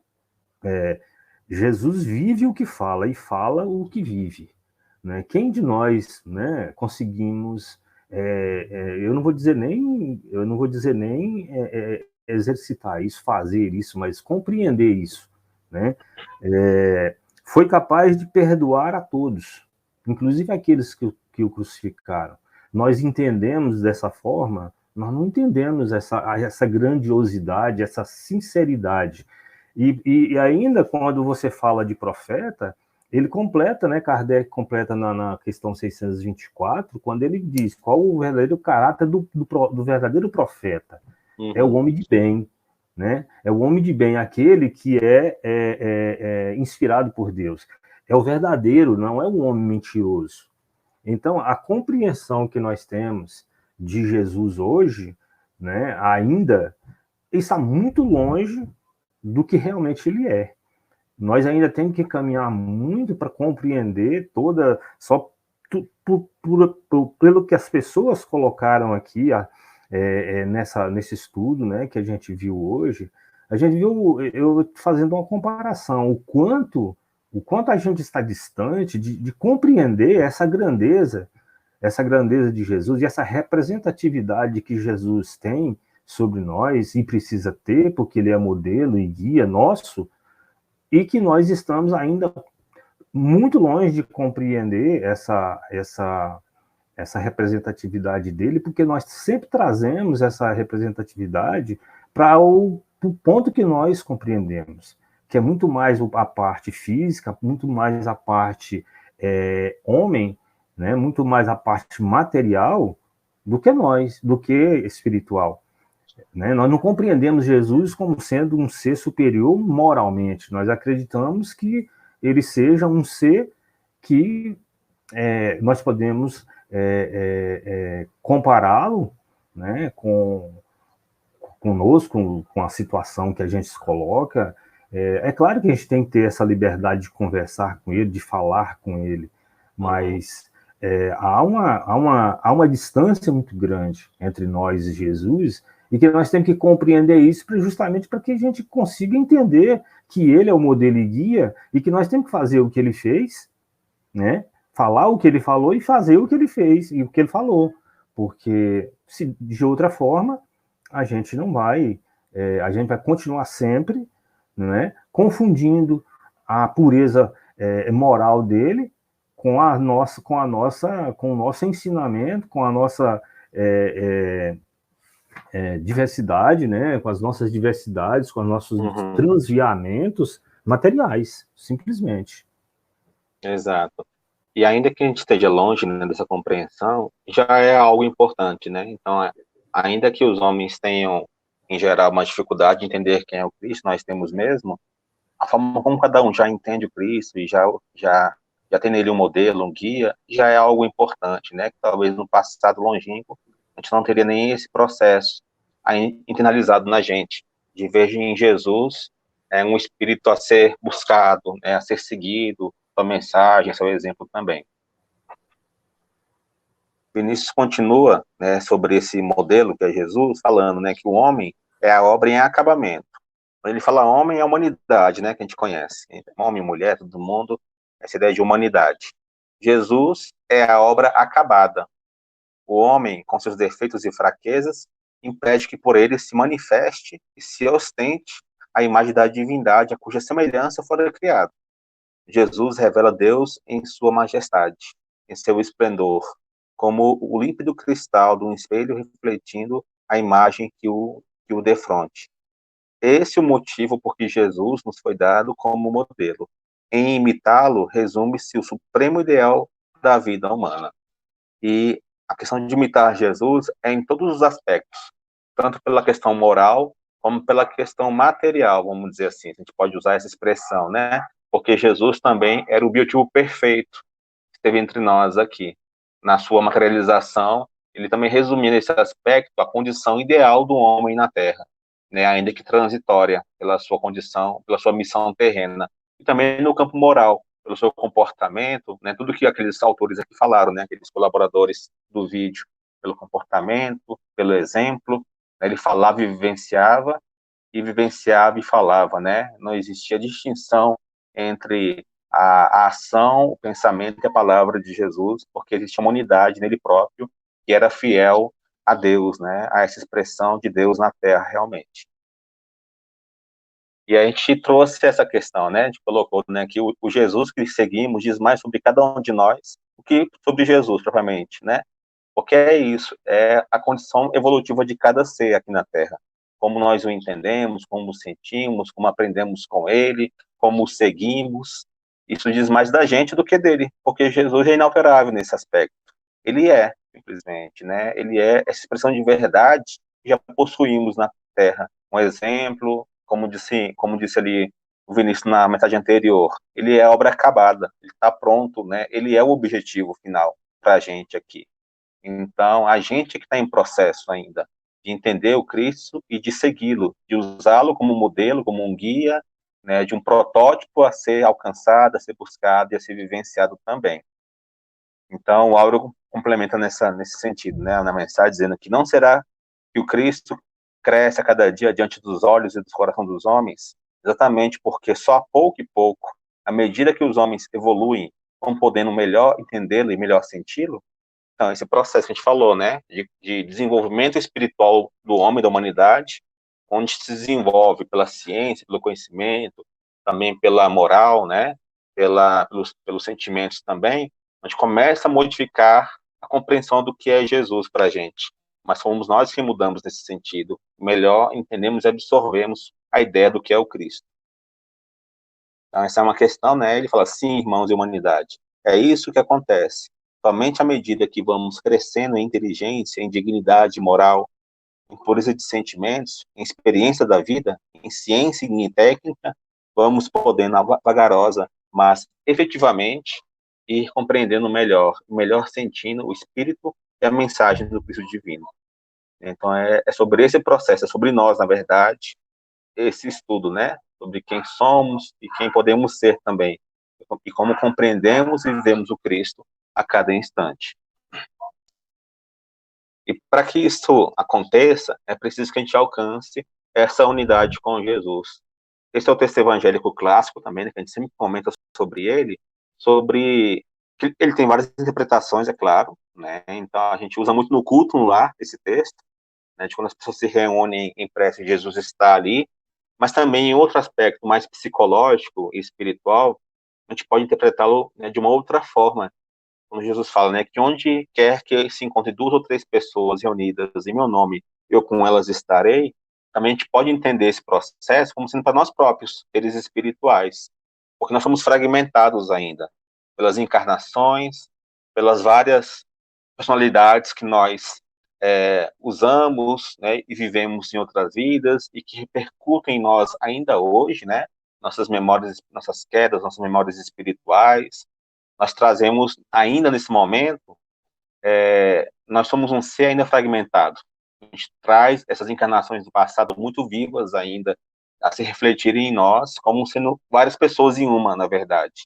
Jesus vive o que fala e fala o que vive, né? Quem de nós, né, conseguimos, eu não vou dizer nem exercitar isso, fazer isso, mas compreender isso, né? Foi capaz de perdoar a todos, inclusive aqueles que o crucificaram. Nós entendemos dessa forma, nós não entendemos essa grandiosidade, essa sinceridade. E ainda quando você fala de profeta, ele completa, né, Kardec completa na questão 624, quando ele diz qual o verdadeiro caráter do verdadeiro profeta. É o homem de bem, né? É o homem de bem, aquele que é inspirado por Deus. É o verdadeiro, não é o homem mentiroso. Então, a compreensão que nós temos de Jesus hoje, né, ainda está muito longe do que realmente ele é. Nós ainda temos que caminhar muito para compreender pelo que as pessoas colocaram aqui, nesse estudo, né, que a gente viu hoje. A gente viu, eu fazendo uma comparação, o quanto a gente está distante de compreender essa grandeza de Jesus e essa representatividade que Jesus tem sobre nós, e precisa ter, porque ele é modelo e guia nosso, e que nós estamos ainda muito longe de compreender essa representatividade dele, porque nós sempre trazemos essa representatividade para o ponto que nós compreendemos, que é muito mais a parte física, muito mais a parte homem, né, muito mais a parte material do que espiritual. Né? Nós não compreendemos Jesus como sendo um ser superior moralmente, nós acreditamos que ele seja um ser que nós podemos compará-lo, né, conosco, com a situação que a gente se coloca. É claro que a gente tem que ter essa liberdade de conversar com ele, de falar com ele, mas há uma distância muito grande entre nós e Jesus, e que nós temos que compreender isso justamente para que a gente consiga entender que ele é o modelo e guia, e que nós temos que fazer o que ele fez, né? Falar o que ele falou e fazer o que ele fez e o que ele falou, porque se de outra forma a gente não vai, a gente vai continuar sempre, né, confundindo a pureza moral dele com o nosso ensinamento, com a nossa diversidade, né, com as nossas diversidades, com os nossos transviamentos materiais, simplesmente. Exato. E ainda que a gente esteja longe, né, dessa compreensão, já é algo importante, né? Então, ainda que os homens tenham, em geral, uma dificuldade de entender quem é o Cristo, nós temos mesmo, a forma como cada um já entende o Cristo e já tem nele um modelo, um guia, já é algo importante, né? Que talvez no passado longínquo a gente não teria nem esse processo internalizado na gente, de ver em Jesus um espírito a ser buscado, né, a ser seguido, sua mensagem, seu exemplo também. Vinícius continua, né, sobre esse modelo que é Jesus, falando, né, que o homem é a obra em acabamento. Quando ele fala homem, é a humanidade, né, que a gente conhece. Homem, mulher, todo mundo, essa ideia de humanidade. Jesus é a obra acabada. O homem, com seus defeitos e fraquezas, impede que por ele se manifeste e se ostente a imagem da divindade a cuja semelhança fora criado. Jesus revela Deus em sua majestade, em seu esplendor, como o límpido cristal de um espelho refletindo a imagem que o defronte. Esse é o motivo por que Jesus nos foi dado como modelo. Em imitá-lo, resume-se o supremo ideal da vida humana. E a questão de imitar Jesus é em todos os aspectos, tanto pela questão moral, como pela questão material, vamos dizer assim, a gente pode usar essa expressão, né? Porque Jesus também era o biotipo perfeito que esteve entre nós aqui. Na sua materialização, ele também resumia nesse aspecto a condição ideal do homem na Terra, né? Ainda que transitória pela sua condição, pela sua missão terrena. E também no campo moral, pelo seu comportamento, né? Tudo que aqueles autores aqui falaram, né? Aqueles colaboradores do vídeo, pelo comportamento, pelo exemplo, né? Ele falava e vivenciava e falava, né? Não existia distinção entre a ação, o pensamento e a palavra de Jesus, porque existia uma unidade nele próprio que era fiel a Deus, né? A essa expressão de Deus na Terra, realmente. E a gente trouxe essa questão, né? A gente colocou, né, que o Jesus que seguimos diz mais sobre cada um de nós do que sobre Jesus, propriamente, né? Porque é isso, é a condição evolutiva de cada ser aqui na Terra. Como nós o entendemos, como o sentimos, como aprendemos com ele, como o seguimos. Isso diz mais da gente do que dele, porque Jesus é inalterável nesse aspecto. Ele é, simplesmente, né? Ele é essa expressão de verdade que já possuímos na Terra. Um exemplo, como disse ali o Vinícius na metade anterior, ele é a obra acabada, ele está pronto, né? Ele é o objetivo final para a gente aqui. Então, a gente que está em processo ainda de entender o Cristo e de segui-lo, de usá-lo como modelo, como um guia, né, de um protótipo a ser alcançado, a ser buscado e a ser vivenciado também. Então, o Áureo complementa nesse sentido, né, na mensagem, dizendo que não será que o Cristo cresce a cada dia diante dos olhos e dos corações dos homens, exatamente porque só a pouco e pouco, à medida que os homens evoluem, vão podendo melhor entendê-lo e melhor senti-lo, Então, esse processo que a gente falou, né, de desenvolvimento espiritual do homem, da humanidade, onde se desenvolve pela ciência, pelo conhecimento, também pela moral, né, pelos sentimentos também, a gente começa a modificar a compreensão do que é Jesus para a gente. Mas fomos nós que mudamos nesse sentido. Melhor entendemos e absorvemos a ideia do que é o Cristo. Então, essa é uma questão, né? Ele fala, sim, irmãos e humanidade, é isso que acontece. Somente à medida que vamos crescendo em inteligência, em dignidade moral, em pureza de sentimentos, em experiência da vida, em ciência e em técnica, vamos podendo, vagarosa, mas efetivamente, ir compreendendo melhor sentindo o espírito e a mensagem do Cristo divino. Então, é sobre esse processo, é sobre nós, na verdade, esse estudo, né? Sobre quem somos e quem podemos ser também, e como compreendemos e vivemos o Cristo a cada instante. E para que isso aconteça, é preciso que a gente alcance essa unidade com Jesus. Esse é o texto evangélico clássico também, né, que a gente sempre comenta sobre ele, ele tem várias interpretações, é claro, né? Então a gente usa muito no culto no lar esse texto, né, de quando as pessoas se reúnem em prece, Jesus está ali, mas também em outro aspecto mais psicológico e espiritual, a gente pode interpretá-lo, né, de uma outra forma, quando Jesus fala, né, que onde quer que se encontre 2 ou 3 pessoas reunidas em meu nome, eu com elas estarei, também a gente pode entender esse processo como sendo para nós próprios, seres espirituais, porque nós somos fragmentados ainda, pelas encarnações, pelas várias personalidades que nós usamos, né, e vivemos em outras vidas, e que repercutem em nós ainda hoje, né, nossas memórias, nossas quedas, nossas memórias espirituais. Nós trazemos, ainda nesse momento, nós somos um ser ainda fragmentado. A gente traz essas encarnações do passado muito vivas ainda, a se refletirem em nós, como sendo várias pessoas em uma, na verdade.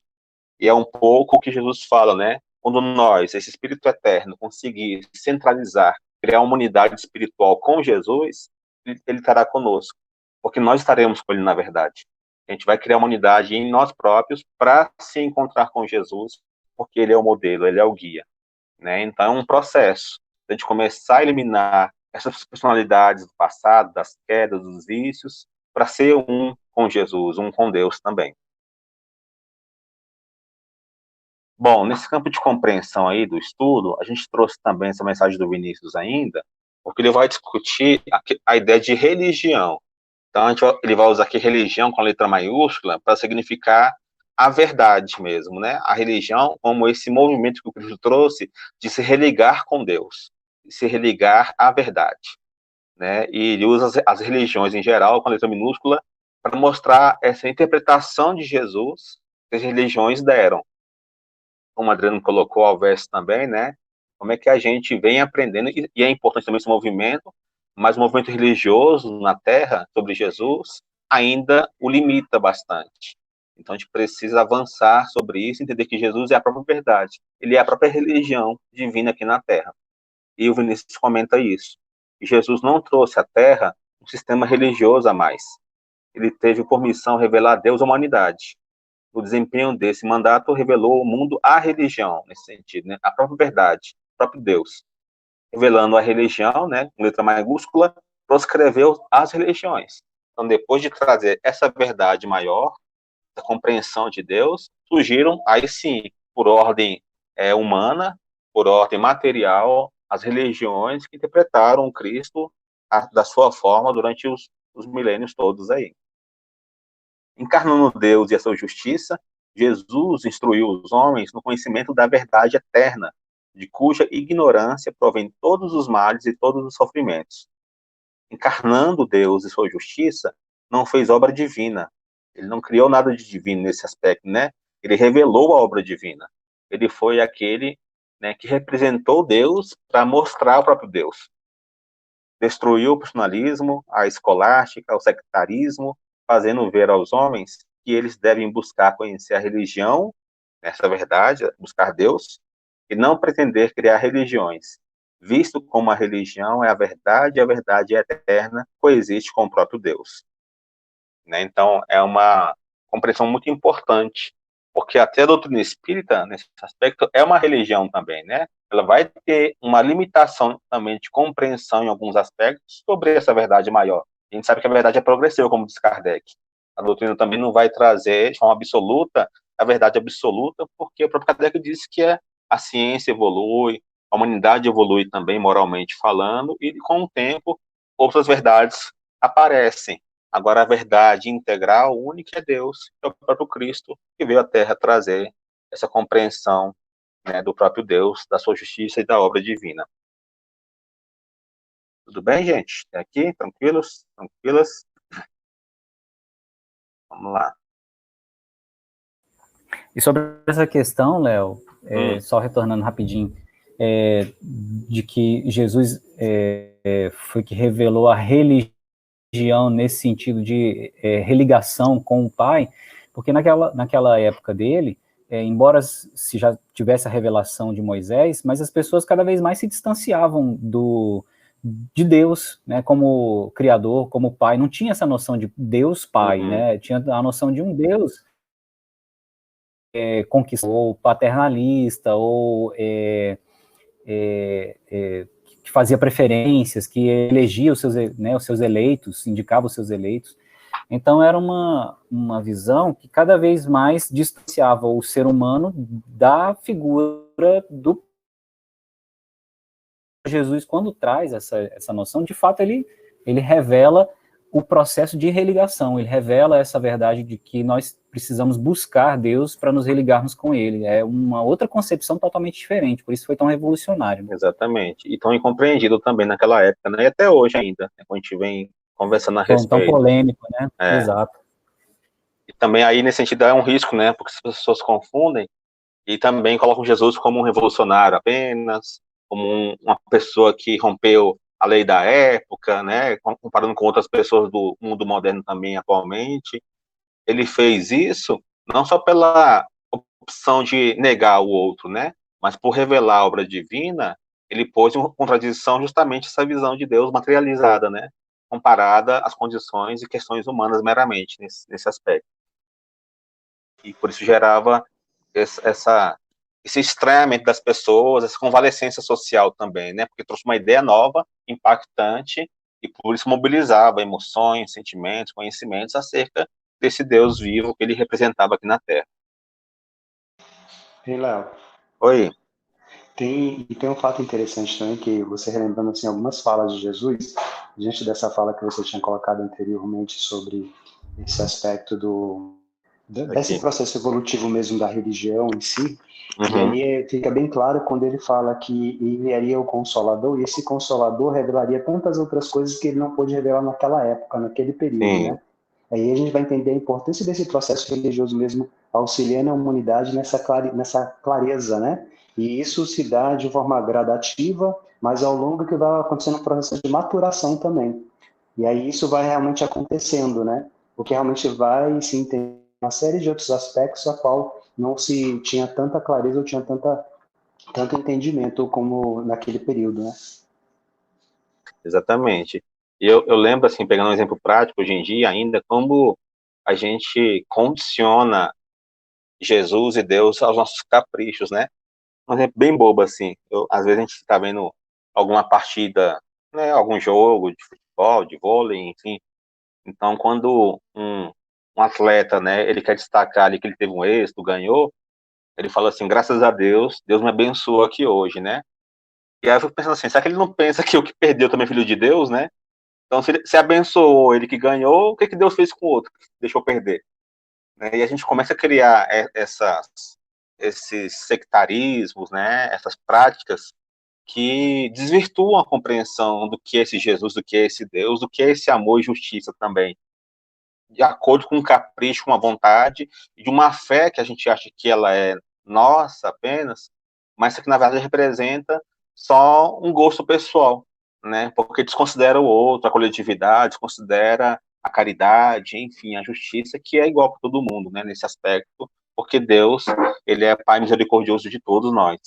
E é um pouco o que Jesus fala, né? Quando nós, esse Espírito Eterno, conseguir centralizar, criar uma unidade espiritual com Jesus, ele estará conosco, porque nós estaremos com ele, na verdade. A gente vai criar uma unidade em nós próprios para se encontrar com Jesus, porque ele é o modelo, ele é o guia, né? Então é um processo de a gente começar a eliminar essas personalidades do passado, das quedas, dos vícios, para ser um com Jesus, um com Deus também. Bom, nesse campo de compreensão aí do estudo, a gente trouxe também essa mensagem do Vinícius ainda, porque ele vai discutir a ideia de religião. Então, ele vai usar aqui religião com a letra maiúscula para significar a verdade mesmo, né? A religião como esse movimento que o Cristo trouxe de se religar com Deus, de se religar à verdade, né? E ele usa as religiões em geral com a letra minúscula para mostrar essa interpretação de Jesus que as religiões deram. Como o Adriano colocou ao verso também, né? Como é que a gente vem aprendendo, e é importante também esse movimento, mas o movimento religioso na Terra sobre Jesus ainda o limita bastante. Então a gente precisa avançar sobre isso, entender que Jesus é a própria verdade. Ele é a própria religião divina aqui na Terra. E o Vinícius comenta isso. Que Jesus não trouxe à Terra um sistema religioso a mais. Ele teve por missão revelar a Deus à humanidade. O desempenho desse mandato revelou ao mundo a religião, nesse sentido, né? A própria verdade, o próprio Deus. Revelando a religião, né, com letra maiúscula, proscreveu as religiões. Então, depois de trazer essa verdade maior, essa compreensão de Deus, surgiram, aí sim, por ordem humana, por ordem material, as religiões que interpretaram o Cristo da sua forma durante os milênios todos aí. Encarnando Deus e a sua justiça, Jesus instruiu os homens no conhecimento da verdade eterna, de cuja ignorância provém todos os males e todos os sofrimentos. Encarnando Deus e sua justiça, não fez obra divina. Ele não criou nada de divino nesse aspecto, né? Ele revelou a obra divina. Ele foi aquele, né, que representou Deus para mostrar o próprio Deus. Destruiu o personalismo, a escolástica, o sectarismo, fazendo ver aos homens que eles devem buscar conhecer a religião, essa verdade, buscar Deus, e não pretender criar religiões, visto como a religião é a verdade e a verdade é eterna, coexiste com o próprio Deus. Né? Então, é uma compreensão muito importante Porque até a doutrina espírita, nesse aspecto, é uma religião também, né? Ela vai ter uma limitação também de compreensão em alguns aspectos sobre essa verdade maior. A gente sabe que a verdade é progressiva, como diz Kardec. A doutrina também não vai trazer de forma absoluta a verdade absoluta, porque o próprio Kardec disse que a ciência evolui, a humanidade evolui também moralmente falando, e com o tempo outras verdades aparecem. Agora, a verdade integral, única, é Deus, é o próprio Cristo, que veio à Terra trazer essa compreensão, né, do próprio Deus, da sua justiça e da obra divina. Tudo bem, gente? Até aqui? Tranquilos? Tranquilas? Vamos lá. E sobre essa questão, Léo, só retornando rapidinho, de que Jesus foi que revelou a religião nesse sentido de religação com o Pai, porque naquela época dele, embora se já tivesse a revelação de Moisés, mas as pessoas cada vez mais se distanciavam de Deus, né, como Criador, como Pai. Não tinha essa noção de Deus Pai, né? Tinha a noção de um Deus conquistador, ou paternalista, ou que fazia preferências, que elegia os seus eleitos, indicava os seus eleitos. Então era uma visão que cada vez mais distanciava o ser humano da figura do Jesus. Quando traz essa noção, de fato ele revela o processo de religação, ele revela essa verdade de que nós precisamos buscar Deus para nos religarmos com ele. É uma outra concepção totalmente diferente, por isso foi tão revolucionário. Né? Exatamente, e tão incompreendido também naquela época, né? E até hoje ainda, né? Quando a gente vem conversando a respeito. Tão polêmico, né? Exato. E também aí, nesse sentido, é um risco, né? Porque as pessoas confundem e também colocam Jesus como um revolucionário apenas, como uma pessoa que rompeu a lei da época, né, comparando com outras pessoas do mundo moderno também atualmente. Ele fez isso não só pela opção de negar o outro, né, mas por revelar a obra divina, ele pôs em contradição justamente essa visão de Deus materializada, né, comparada às condições e questões humanas meramente nesse aspecto. E por isso gerava esse estranhamento das pessoas, essa convalescência social também, né? Porque trouxe uma ideia nova, impactante, e por isso mobilizava emoções, sentimentos, conhecimentos acerca desse Deus vivo que ele representava aqui na Terra. Ei, Léo. Oi. Tem um fato interessante também, que você relembrando assim, algumas falas de Jesus, diante dessa fala que você tinha colocado anteriormente sobre esse aspecto desse processo evolutivo mesmo da religião em si. E aí fica bem claro quando ele fala que enviaria o Consolador, e esse Consolador revelaria tantas outras coisas que ele não pôde revelar naquela época, naquele período, né? Aí a gente vai entender a importância desse processo religioso mesmo, auxiliando a humanidade nessa clareza, né? E isso se dá de forma gradativa, mas ao longo que vai acontecendo um processo de maturação também. E aí isso vai realmente acontecendo, né? Porque realmente vai se entender uma série de outros aspectos a qual não se tinha tanta clareza ou tinha tanto entendimento como naquele período, né? Exatamente. E eu lembro, assim, pegando um exemplo prático, hoje em dia ainda, como a gente condiciona Jesus e Deus aos nossos caprichos, né? Um exemplo bem bobo, assim. Às vezes a gente está vendo alguma partida, né, algum jogo de futebol, de vôlei, enfim. Então, quando um atleta, né, ele quer destacar ali que ele teve um êxito, ganhou, ele fala assim, graças a Deus, Deus me abençoou aqui hoje, né? E aí eu fico pensando assim, será que ele não pensa que o que perdeu também é filho de Deus, né? Então, se abençoou ele que ganhou, o que Deus fez com o outro que deixou perder? Né? E a gente começa a criar esses sectarismos, né? Essas práticas que desvirtuam a compreensão do que é esse Jesus, do que é esse Deus, do que é esse amor e justiça também. De acordo com um capricho, uma vontade, de uma fé que a gente acha que ela é nossa apenas, mas que na verdade representa só um gosto pessoal, né? Porque desconsidera o outro, a coletividade, desconsidera a caridade, enfim, a justiça, que é igual para todo mundo, né? Nesse aspecto, porque Deus, ele é Pai misericordioso de todos nós.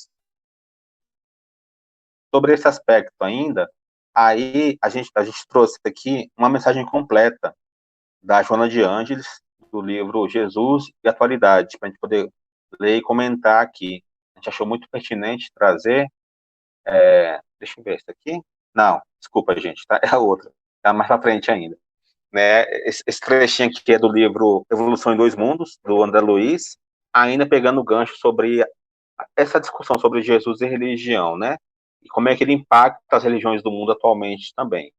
Sobre esse aspecto ainda, aí a gente trouxe aqui uma mensagem completa da Joana de Ângeles, do livro Jesus e Atualidade, para a gente poder ler e comentar aqui. A gente achou muito pertinente trazer. Deixa eu ver esse aqui. Não, desculpa, gente, tá? É a outra. Tá mais para frente ainda. Né? Esse trechinho aqui é do livro Evolução em Dois Mundos, do André Luiz, ainda pegando o gancho sobre essa discussão sobre Jesus e religião, né? E como é que ele impacta as religiões do mundo atualmente também.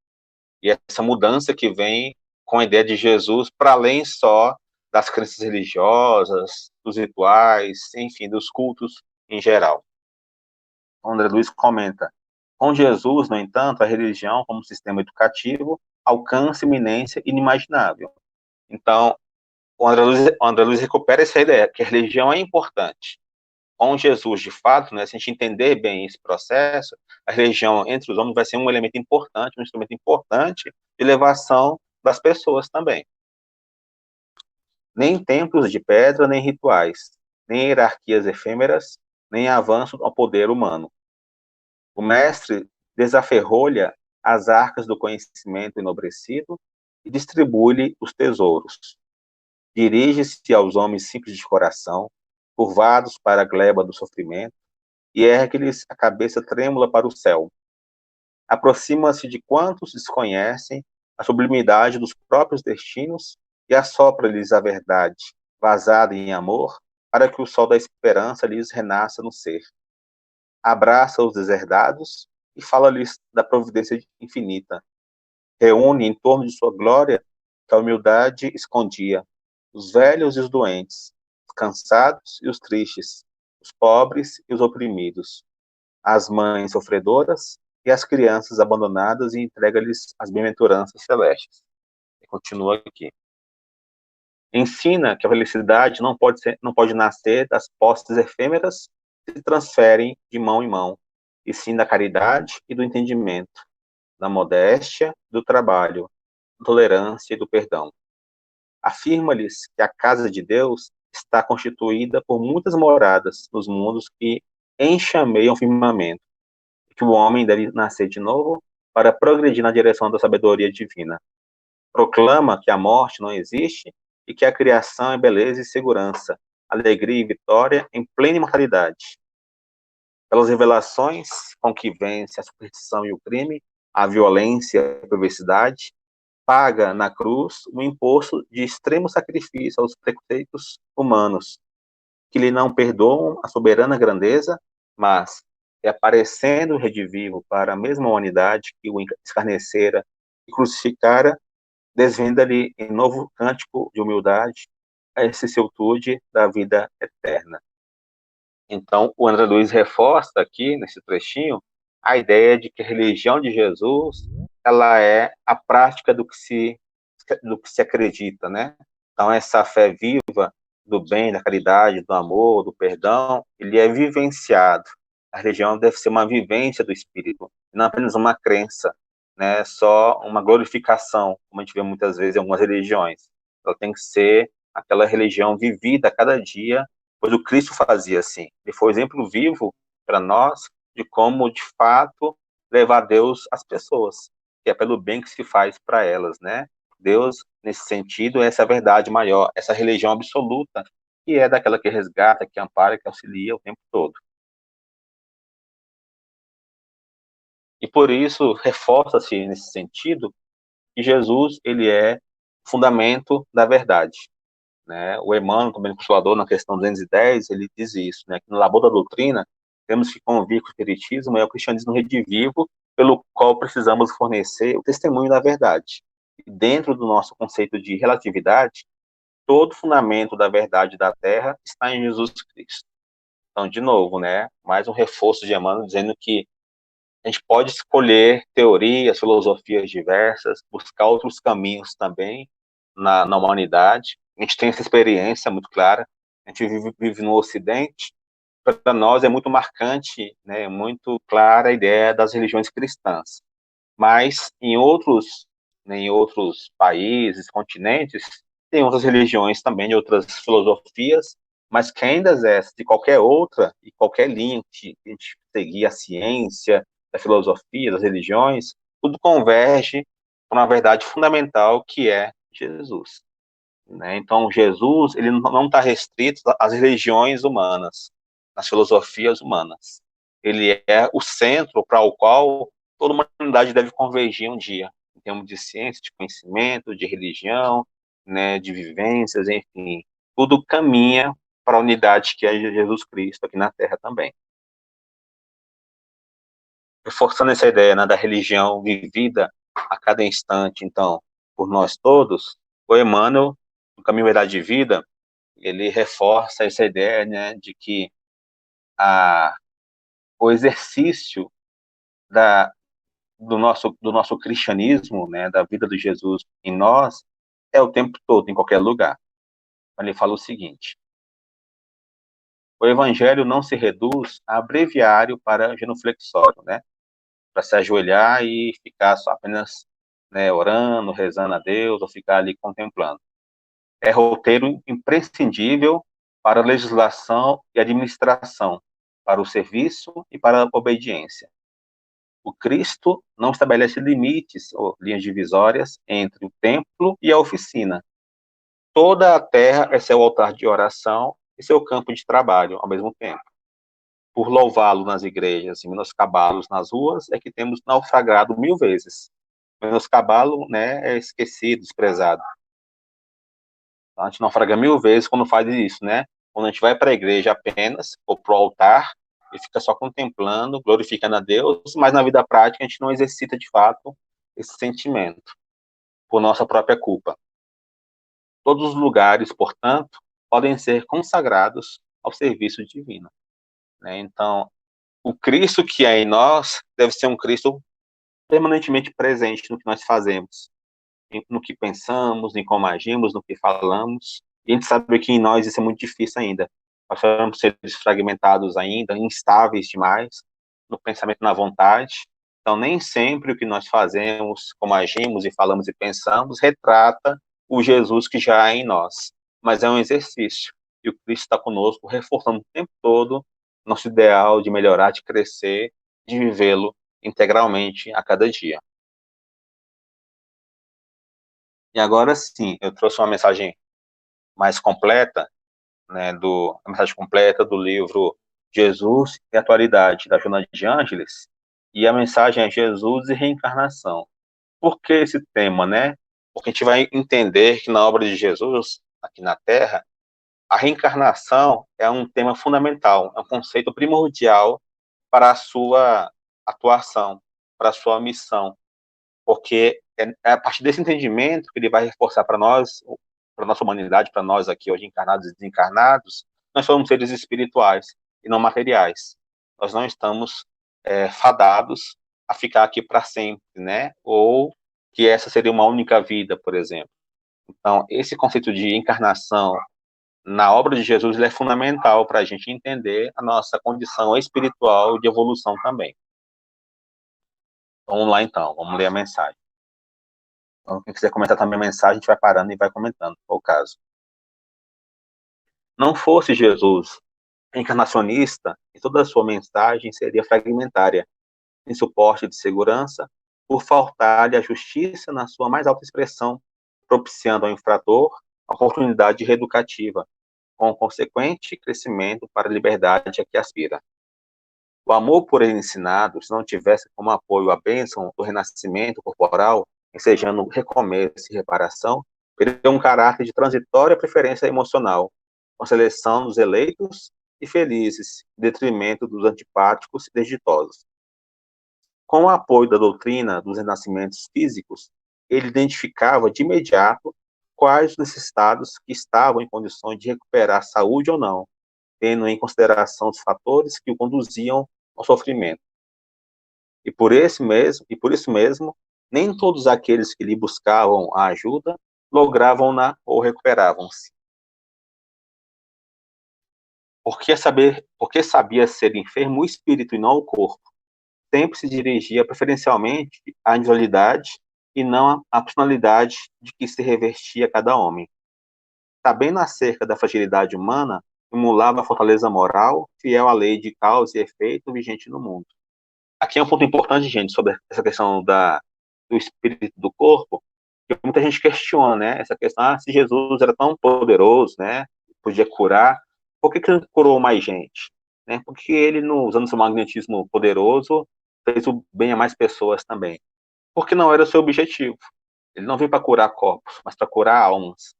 E essa mudança que vem com a ideia de Jesus para além só das crenças religiosas, dos rituais, enfim, dos cultos em geral. André Luiz comenta: com Jesus, no entanto, a religião, como sistema educativo, alcança iminência inimaginável. Então, o André Luiz recupera essa ideia, que a religião é importante. Com Jesus, de fato, né, se a gente entender bem esse processo, a religião entre os homens vai ser um elemento importante, um instrumento importante de elevação das pessoas também. Nem templos de pedra, nem rituais, nem hierarquias efêmeras, nem avanço ao poder humano. O mestre desaferrolha as arcas do conhecimento enobrecido e distribui-lhe os tesouros. Dirige-se aos homens simples de coração, curvados para a gleba do sofrimento, e ergue-lhes a cabeça trêmula para o céu. Aproxima-se de quantos desconhecem a sublimidade dos próprios destinos e assopra-lhes a verdade, vazada em amor, para que o sol da esperança lhes renasça no ser. Abraça os deserdados e fala-lhes da providência infinita. Reúne em torno de sua glória que a humildade escondia, os velhos e os doentes, os cansados e os tristes, os pobres e os oprimidos, as mães sofredoras e as crianças abandonadas, e entrega-lhes as bem-aventuranças celestes. E continua aqui. Ensina que a felicidade não pode nascer das posses efêmeras que se transferem de mão em mão, e sim da caridade e do entendimento, da modéstia, do trabalho, da tolerância e do perdão. Afirma-lhes que a casa de Deus está constituída por muitas moradas nos mundos que enxameiam o firmamento, e que o homem deve nascer de novo para progredir na direção da sabedoria divina. Proclama que a morte não existe e que a criação é beleza e segurança, alegria e vitória em plena imortalidade. Pelas revelações com que vence a superstição e o crime, a violência e a perversidade, paga na cruz o imposto de extremo sacrifício aos preceitos humanos, que lhe não perdoam a soberana grandeza, mas, reaparecendo redivivo para a mesma humanidade que o escarnecera e crucificara, desvenda-lhe em novo cântico de humildade a vicissitude da vida eterna. Então, o André Luiz reforça aqui, nesse trechinho, a ideia de que a religião de Jesus, ela é a prática do que se acredita, né? Então, essa fé viva do bem, da caridade, do amor, do perdão, ele é vivenciado. A religião deve ser uma vivência do espírito, não apenas uma crença, né? Só uma glorificação, como a gente vê muitas vezes em algumas religiões. Ela tem que ser aquela religião vivida a cada dia, pois o Cristo fazia assim. Ele foi um exemplo vivo para nós de como, de fato, levar Deus às pessoas, que é pelo bem que se faz para elas, né? Deus, nesse sentido, é essa verdade maior, essa religião absoluta, que é daquela que resgata, que ampara, que auxilia o tempo todo. E por isso, reforça-se nesse sentido que Jesus, ele é o fundamento da verdade. Né? O Emmanuel, também consolador, na questão 210, ele diz isso, né? Que no labor da doutrina, temos que convir que o espiritismo é o cristianismo redivivo, pelo qual precisamos fornecer o testemunho da verdade. E dentro do nosso conceito de relatividade, todo fundamento da verdade da Terra está em Jesus Cristo. Então, de novo, né? Mais um reforço de Emmanuel dizendo que a gente pode escolher teorias, filosofias diversas, buscar outros caminhos também na humanidade. A gente tem essa experiência muito clara. A gente vive no Ocidente. Para nós é muito marcante, né, muito clara a ideia das religiões cristãs. Mas em outros países, continentes, tem outras religiões também, de outras filosofias, mas que ainda exerce de qualquer outra e qualquer linha que a gente seguir a ciência, da filosofia, das religiões, tudo converge para uma verdade fundamental que é Jesus. né? Então, Jesus, ele não está restrito às religiões humanas, às filosofias humanas. Ele é o centro para o qual toda a humanidade deve convergir um dia, em termos de ciência, de conhecimento, de religião, né, de vivências, enfim. Tudo caminha para a unidade que é Jesus Cristo aqui na Terra também. Reforçando essa ideia, né, da religião vivida a cada instante, então, por nós todos, o Emmanuel, no Caminho, Verdade e Vida, ele reforça essa ideia, né, de que o exercício do nosso cristianismo, né, da vida de Jesus em nós, é o tempo todo, em qualquer lugar. Ele fala o seguinte: o evangelho não se reduz a breviário para genuflexório, né, para se ajoelhar e ficar só apenas, né, orando, rezando a Deus, ou ficar ali contemplando. É roteiro imprescindível para a legislação e administração, para o serviço e para a obediência. O Cristo não estabelece limites ou linhas divisórias entre o templo e a oficina. Toda a terra é seu altar de oração e seu campo de trabalho ao mesmo tempo. Por louvá-lo nas igrejas e menoscabá-los nas ruas, é que temos naufragado 1000 vezes. Menoscabá-lo, né, é esquecido, desprezado. Então, a gente naufraga 1000 vezes quando faz isso, né? Quando a gente vai para a igreja apenas, ou para o altar, e fica só contemplando, glorificando a Deus, mas na vida prática a gente não exercita de fato esse sentimento, por nossa própria culpa. Todos os lugares, portanto, podem ser consagrados ao serviço divino, né? Então, o Cristo que é em nós deve ser um Cristo permanentemente presente no que nós fazemos, no que pensamos, em como agimos, no que falamos. E a gente sabe que em nós isso é muito difícil ainda. Nós somos seres fragmentados ainda, instáveis demais, no pensamento, na vontade. Então, nem sempre o que nós fazemos, como agimos e falamos e pensamos, retrata o Jesus que já é em nós. Mas é um exercício. E o Cristo está conosco, reforçando o tempo todo nosso ideal de melhorar, de crescer, de vivê-lo integralmente a cada dia. E agora sim, eu trouxe uma mensagem mais completa, né, a mensagem completa do livro Jesus e Atualidade, da Joana de Ângeles, e a mensagem é Jesus e Reencarnação. Por que esse tema, né? Porque a gente vai entender que na obra de Jesus, aqui na Terra, a reencarnação é um tema fundamental, é um conceito primordial para a sua atuação, para a sua missão, porque é a partir desse entendimento que ele vai reforçar para nós, para a nossa humanidade, para nós aqui hoje encarnados e desencarnados, nós somos seres espirituais e não materiais. Nós não estamos fadados a ficar aqui para sempre, né? Ou que essa seria uma única vida, por exemplo. Então, esse conceito de encarnação na obra de Jesus ele é fundamental para a gente entender a nossa condição espiritual de evolução também. Vamos lá então, vamos ler a mensagem. Então, quem quiser comentar também a mensagem, a gente vai parando e vai comentando, se for o caso. Não fosse Jesus encarnacionista, e toda a sua mensagem seria fragmentária, sem suporte de segurança, por faltar-lhe a justiça na sua mais alta expressão, propiciando ao infrator a oportunidade reeducativa, com consequente crescimento para a liberdade a que aspira. O amor por ele ensinado, se não tivesse como apoio a bênção do renascimento corporal, ensejando recomeço e reparação, teria um caráter de transitória preferência emocional, com a seleção dos eleitos e felizes, em detrimento dos antipáticos e desditosos. Com o apoio da doutrina dos renascimentos físicos, ele identificava de imediato quais os necessitados que estavam em condições de recuperar a saúde ou não, tendo em consideração os fatores que o conduziam ao sofrimento. E por isso mesmo, nem todos aqueles que lhe buscavam a ajuda logravam-na ou recuperavam-se. Porque sabia ser enfermo o espírito e não o corpo, sempre se dirigia preferencialmente à individualidade e não à personalidade de que se revestia cada homem. Sabendo acerca da fragilidade humana, emulava a fortaleza moral, fiel à lei de causa e efeito vigente no mundo. Aqui é um ponto importante, gente, sobre essa questão do espírito e do corpo, Porque muita gente questiona, né, essa questão, se Jesus era tão poderoso, né, podia curar, por que ele curou mais gente? Né? Porque ele, usando seu magnetismo poderoso, fez o bem a mais pessoas também. Porque não era o seu objetivo. Ele não veio para curar corpos, mas para curar almas.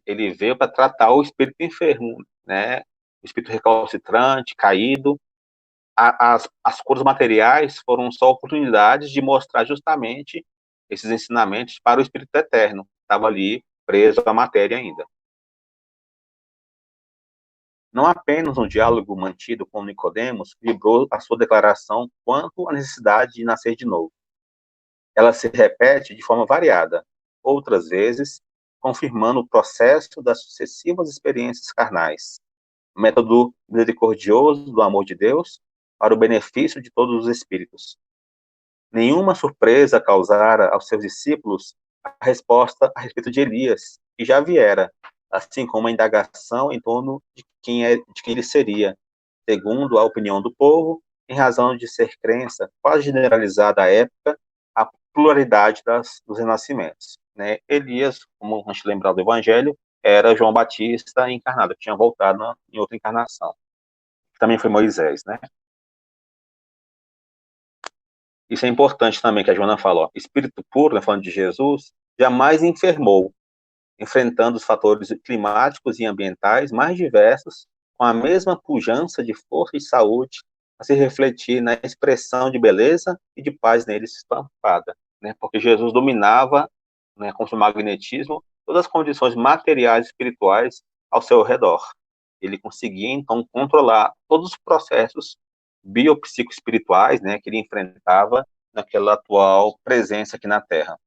Ele veio para tratar o espírito enfermo, né? O espírito recalcitrante, caído. As curas materiais foram só oportunidades de mostrar justamente esses ensinamentos para o espírito eterno, que estava ali preso à matéria ainda. Não apenas um diálogo mantido com Nicodemos vibrou a sua declaração quanto à necessidade de nascer de novo. Ela se repete de forma variada, outras vezes confirmando o processo das sucessivas experiências carnais, método misericordioso do amor de Deus para o benefício de todos os espíritos. Nenhuma surpresa causara aos seus discípulos a resposta a respeito de Elias, que já viera, assim como a indagação em torno de quem ele seria, segundo a opinião do povo, em razão de ser crença quase generalizada à época, a pluralidade dos renascimentos. Né? Elias, como a gente lembrar do Evangelho, era João Batista encarnado, que tinha voltado em outra encarnação. Também foi Moisés, né? Isso é importante também, que a Joana falou. Espírito puro, né, falando de Jesus, jamais enfermou, enfrentando os fatores climáticos e ambientais mais diversos, com a mesma pujança de força e saúde, a se refletir na expressão de beleza e de paz neles estampada, né? Porque Jesus dominava, né, com seu magnetismo, todas as condições materiais e espirituais ao seu redor. Ele conseguia, então, controlar todos os processos biopsicoespirituais, né, que ele enfrentava naquela atual presença aqui na Terra.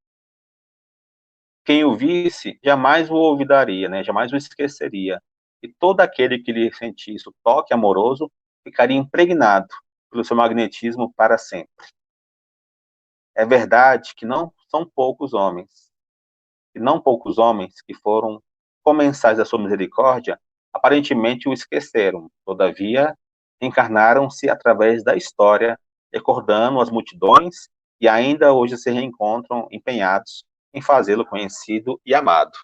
Quem o visse jamais o olvidaria, né, jamais o esqueceria. E todo aquele que lhe sentisse o toque amoroso ficaria impregnado pelo seu magnetismo para sempre. É verdade que não são poucos homens, que foram comensais da sua misericórdia, aparentemente o esqueceram. Todavia, encarnaram-se através da história, recordando as multidões e ainda hoje se reencontram empenhados em fazê-lo conhecido e amado.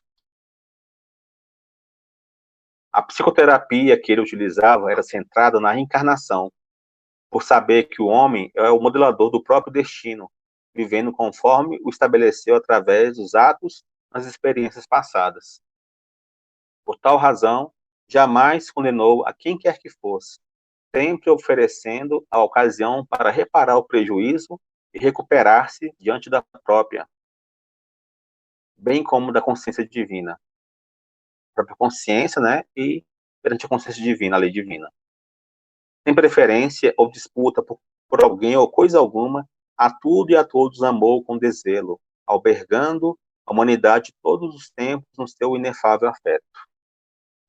A psicoterapia que ele utilizava era centrada na reencarnação, por saber que o homem é o modelador do próprio destino, vivendo conforme o estabeleceu através dos atos nas experiências passadas. Por tal razão, jamais condenou a quem quer que fosse, sempre oferecendo a ocasião para reparar o prejuízo e recuperar-se diante da própria, bem como da consciência divina. A própria consciência, né, e perante a consciência divina, a lei divina. Sem preferência ou disputa por alguém ou coisa alguma, a tudo e a todos amou com desvelo, albergando a humanidade de todos os tempos no seu inefável afeto.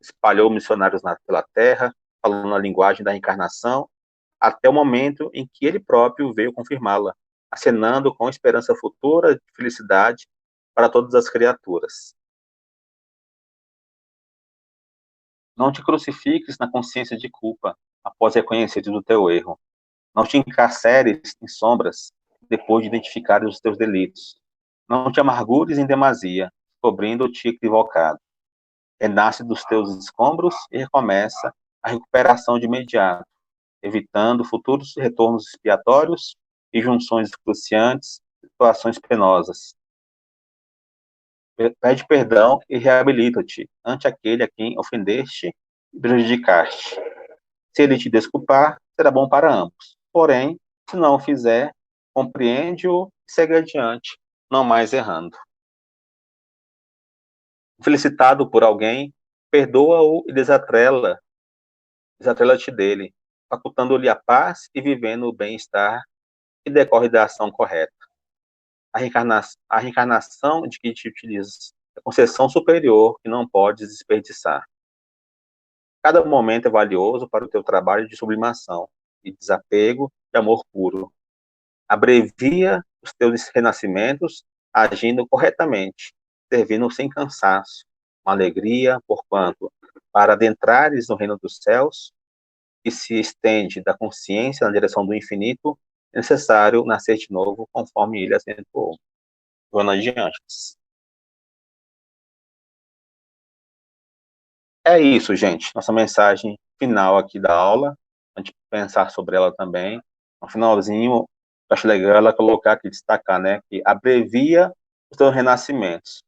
Espalhou missionários pela terra, falando a linguagem da reencarnação, até o momento em que ele próprio veio confirmá-la, acenando com esperança futura de felicidade para todas as criaturas. Não te crucifiques na consciência de culpa, após reconhecer o teu erro. Não te encarceres em sombras, depois de identificar os teus delitos. Não te amargures em demasia, cobrindo-te equivocado. Renasce dos teus escombros e recomeça a recuperação de imediato, evitando futuros retornos expiatórios e junções cruciantes, situações penosas. Pede perdão e reabilita-te ante aquele a quem ofendeste e prejudicaste. Se ele te desculpar, será bom para ambos. Porém, se não o fizer, compreende-o e segue adiante, não mais errando. Felicitado por alguém, perdoa-o e desatrela-te dele, facultando-lhe a paz e vivendo o bem-estar que decorre da ação correta. A reencarnação de que te utilizas é concessão superior que não podes desperdiçar. Cada momento é valioso para o teu trabalho de sublimação e desapego de amor puro. Abrevia os teus renascimentos agindo corretamente, servindo sem cansaço, com alegria, porquanto, para adentrares no reino dos céus, que se estende da consciência na direção do infinito, é necessário nascer de novo, conforme ele acentuou. Vamos adiante. É isso, gente. Nossa mensagem final aqui da aula, a gente pensar sobre ela também. No finalzinho, eu acho legal ela colocar aqui, destacar, né, que abrevia os seus renascimentos,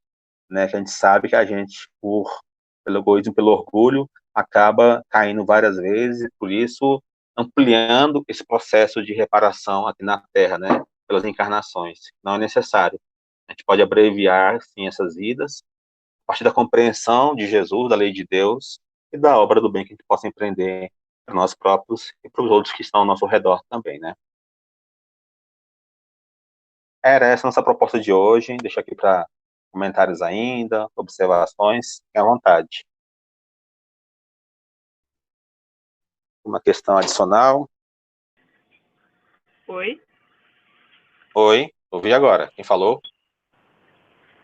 né, que a gente sabe que a gente, pelo egoísmo, pelo orgulho, acaba caindo várias vezes, por isso, ampliando esse processo de reparação aqui na Terra, né, pelas encarnações. Não é necessário. A gente pode abreviar, sim, essas vidas, a partir da compreensão de Jesus, da lei de Deus, e da obra do bem que a gente possa empreender para nós próprios e para os outros que estão ao nosso redor também, né. Era essa a nossa proposta de hoje. Deixo aqui para comentários ainda, observações, fiquem à vontade. Uma questão adicional? Oi? Oi, ouvi agora. Quem falou?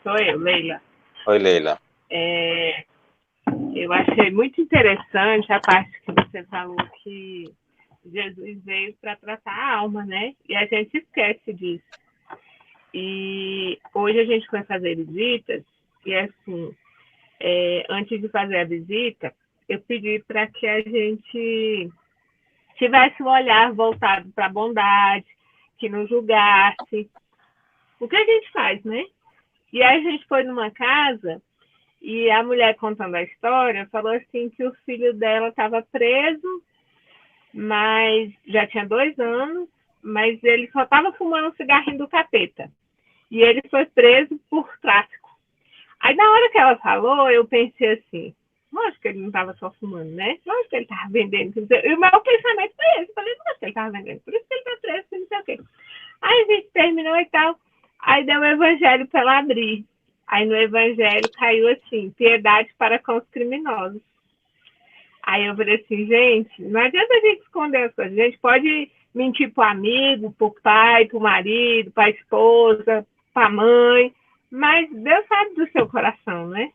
Sou eu, Leila. Oi, Leila. Eu achei muito interessante a parte que você falou que Jesus veio para tratar a alma, né? E a gente esquece disso. E hoje a gente foi fazer visitas e, assim, antes de fazer a visita, eu pedi para que a gente tivesse um olhar voltado para a bondade, que não julgasse. O que a gente faz, né? E aí a gente foi numa casa e a mulher contando a história falou assim que o filho dela estava preso, mas já tinha 2 anos, mas ele só estava fumando um cigarrinho do capeta. E ele foi preso por tráfico. Aí, na hora que ela falou, eu pensei assim, lógico que ele não estava só fumando, né? Lógico que ele estava vendendo. E o meu pensamento foi esse. Eu falei, lógico que ele estava vendendo. Por isso que ele está preso, não sei o quê. Aí a gente terminou e tal. Aí deu o evangelho para ela abrir. Aí no evangelho caiu assim, piedade para com os criminosos. Aí eu falei assim, gente, não adianta a gente esconder as coisas. A gente pode mentir para o amigo, para o pai, para o marido, para a esposa, para a mãe, mas Deus sabe do seu coração, né?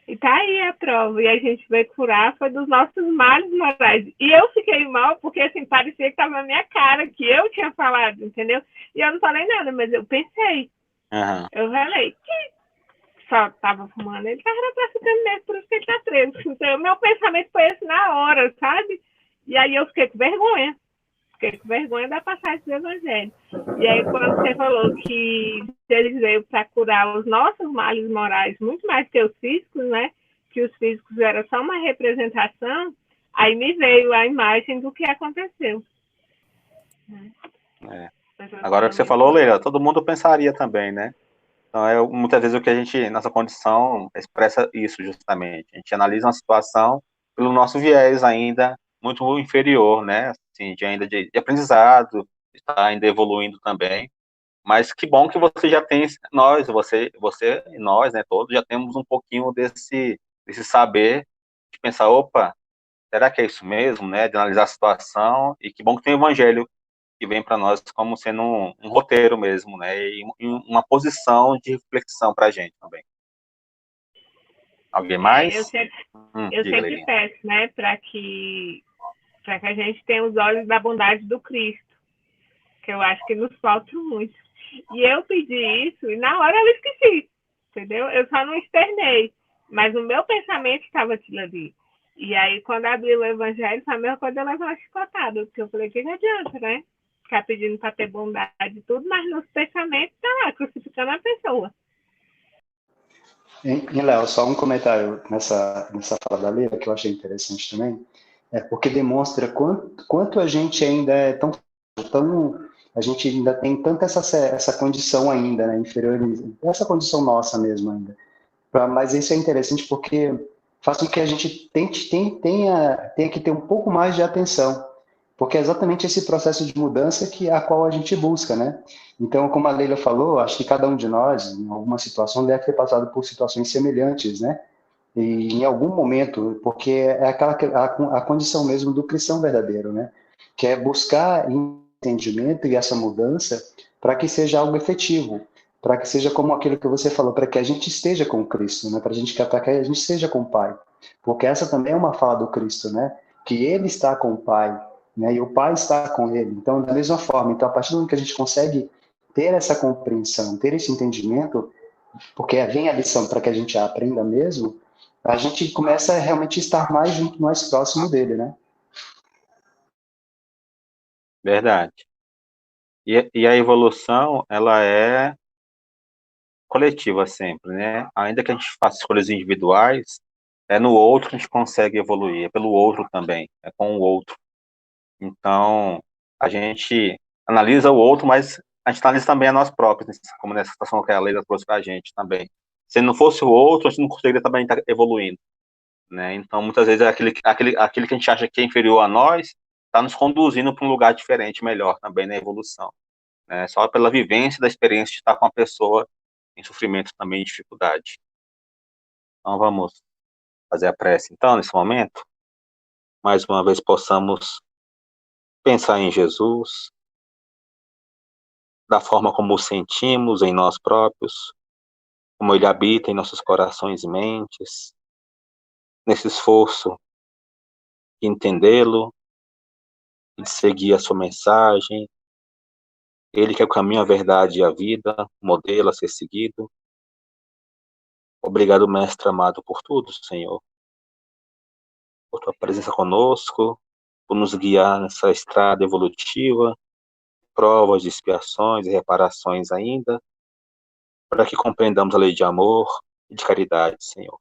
E tá aí a prova. E a gente veio curar, foi dos nossos males morais. E eu fiquei mal, porque assim, parecia que estava na minha cara, que eu tinha falado, entendeu? E eu não falei nada, mas eu pensei. Uhum. Eu falei, que só estava fumando, ele estava traficando mesmo, por isso que ele está preso. Então, o meu pensamento foi esse na hora, sabe? E aí eu fiquei com vergonha. Fiquei com vergonha da passagem do evangelho. E aí, quando você falou que ele veio para curar os nossos males morais, muito mais que os físicos, né? Que os físicos eram só uma representação, aí me veio a imagem do que aconteceu. Agora que você falou, Leila, todo mundo pensaria também, né? Então, muitas vezes o que a gente, nossa condição, expressa isso justamente. A gente analisa uma situação pelo nosso viés ainda muito inferior, né? Assim, de aprendizado, está ainda evoluindo também. Mas que bom que você já tem, você e nós, né, todos, já temos um pouquinho desse saber de pensar, opa, será que é isso mesmo, né? De analisar a situação, e que bom que tem o evangelho que vem para nós como sendo um roteiro mesmo, né? E uma posição de reflexão para a gente também. Alguém mais? Eu sempre peço, né, para que a gente tenha os olhos da bondade do Cristo, que eu acho que nos falta muito. E eu pedi isso e na hora eu esqueci, entendeu? Eu só não externei, mas o meu pensamento estava aquilo ali. E aí, quando abriu o evangelho, foi a mesma coisa, eu levei uma chicotada, porque eu falei, que adianta, né? Ficar pedindo para ter bondade e tudo, mas nos pensamentos está lá, crucificando a pessoa. E Léo, só um comentário nessa fala da Leila, que eu achei interessante também, porque demonstra quanto a gente ainda é tão a gente ainda tem tanta essa condição ainda, né, inferior, essa condição nossa mesmo ainda. Mas isso é interessante porque faz com que a gente tenha que ter um pouco mais de atenção, porque é exatamente esse processo de mudança a qual a gente busca, né? Então, como a Leila falou, acho que cada um de nós, em alguma situação, deve ter passado por situações semelhantes, né? E em algum momento, porque é a condição mesmo do cristão verdadeiro, né? Que é buscar entendimento e essa mudança para que seja algo efetivo, para que seja como aquilo que você falou, para que a gente esteja com Cristo, né? Para que a gente esteja com o Pai, porque essa também é uma fala do Cristo, né? Que Ele está com o Pai, né? E o Pai está com Ele. Então, da mesma forma, então a partir do momento que a gente consegue ter essa compreensão, ter esse entendimento, porque vem a lição para que a gente aprenda mesmo, a gente começa a realmente estar mais próximo dele, né? Verdade. E a evolução, ela é coletiva sempre, né? Ainda que a gente faça escolhas individuais, é no outro que a gente consegue evoluir, é pelo outro também, é com o outro. Então, a gente analisa o outro, mas a gente analisa também a nós próprios, como nessa situação que a Leila trouxe para a gente também. Se não fosse o outro, a gente não conseguiria também estar evoluindo, né? Então, muitas vezes, aquele que a gente acha que é inferior a nós, está nos conduzindo para um lugar diferente, melhor também na evolução, né? Só pela vivência da experiência de estar com uma pessoa em sofrimento também, em dificuldade. Então, vamos fazer a prece, então, nesse momento. Mais uma vez, possamos pensar em Jesus, da forma como o sentimos em nós próprios, como ele habita em nossos corações e mentes, nesse esforço de entendê-lo, de seguir a sua mensagem, ele que é o caminho, a verdade e a vida, modelo a ser seguido. Obrigado, Mestre amado, por tudo, Senhor, por tua presença conosco, por nos guiar nessa estrada evolutiva, provas de expiações e reparações ainda, para que compreendamos a lei de amor e de caridade, Senhor.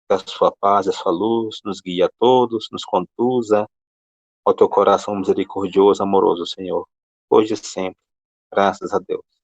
Que a sua paz, a sua luz nos guie a todos, nos conduza ao teu coração misericordioso, amoroso, Senhor, hoje e sempre. Graças a Deus.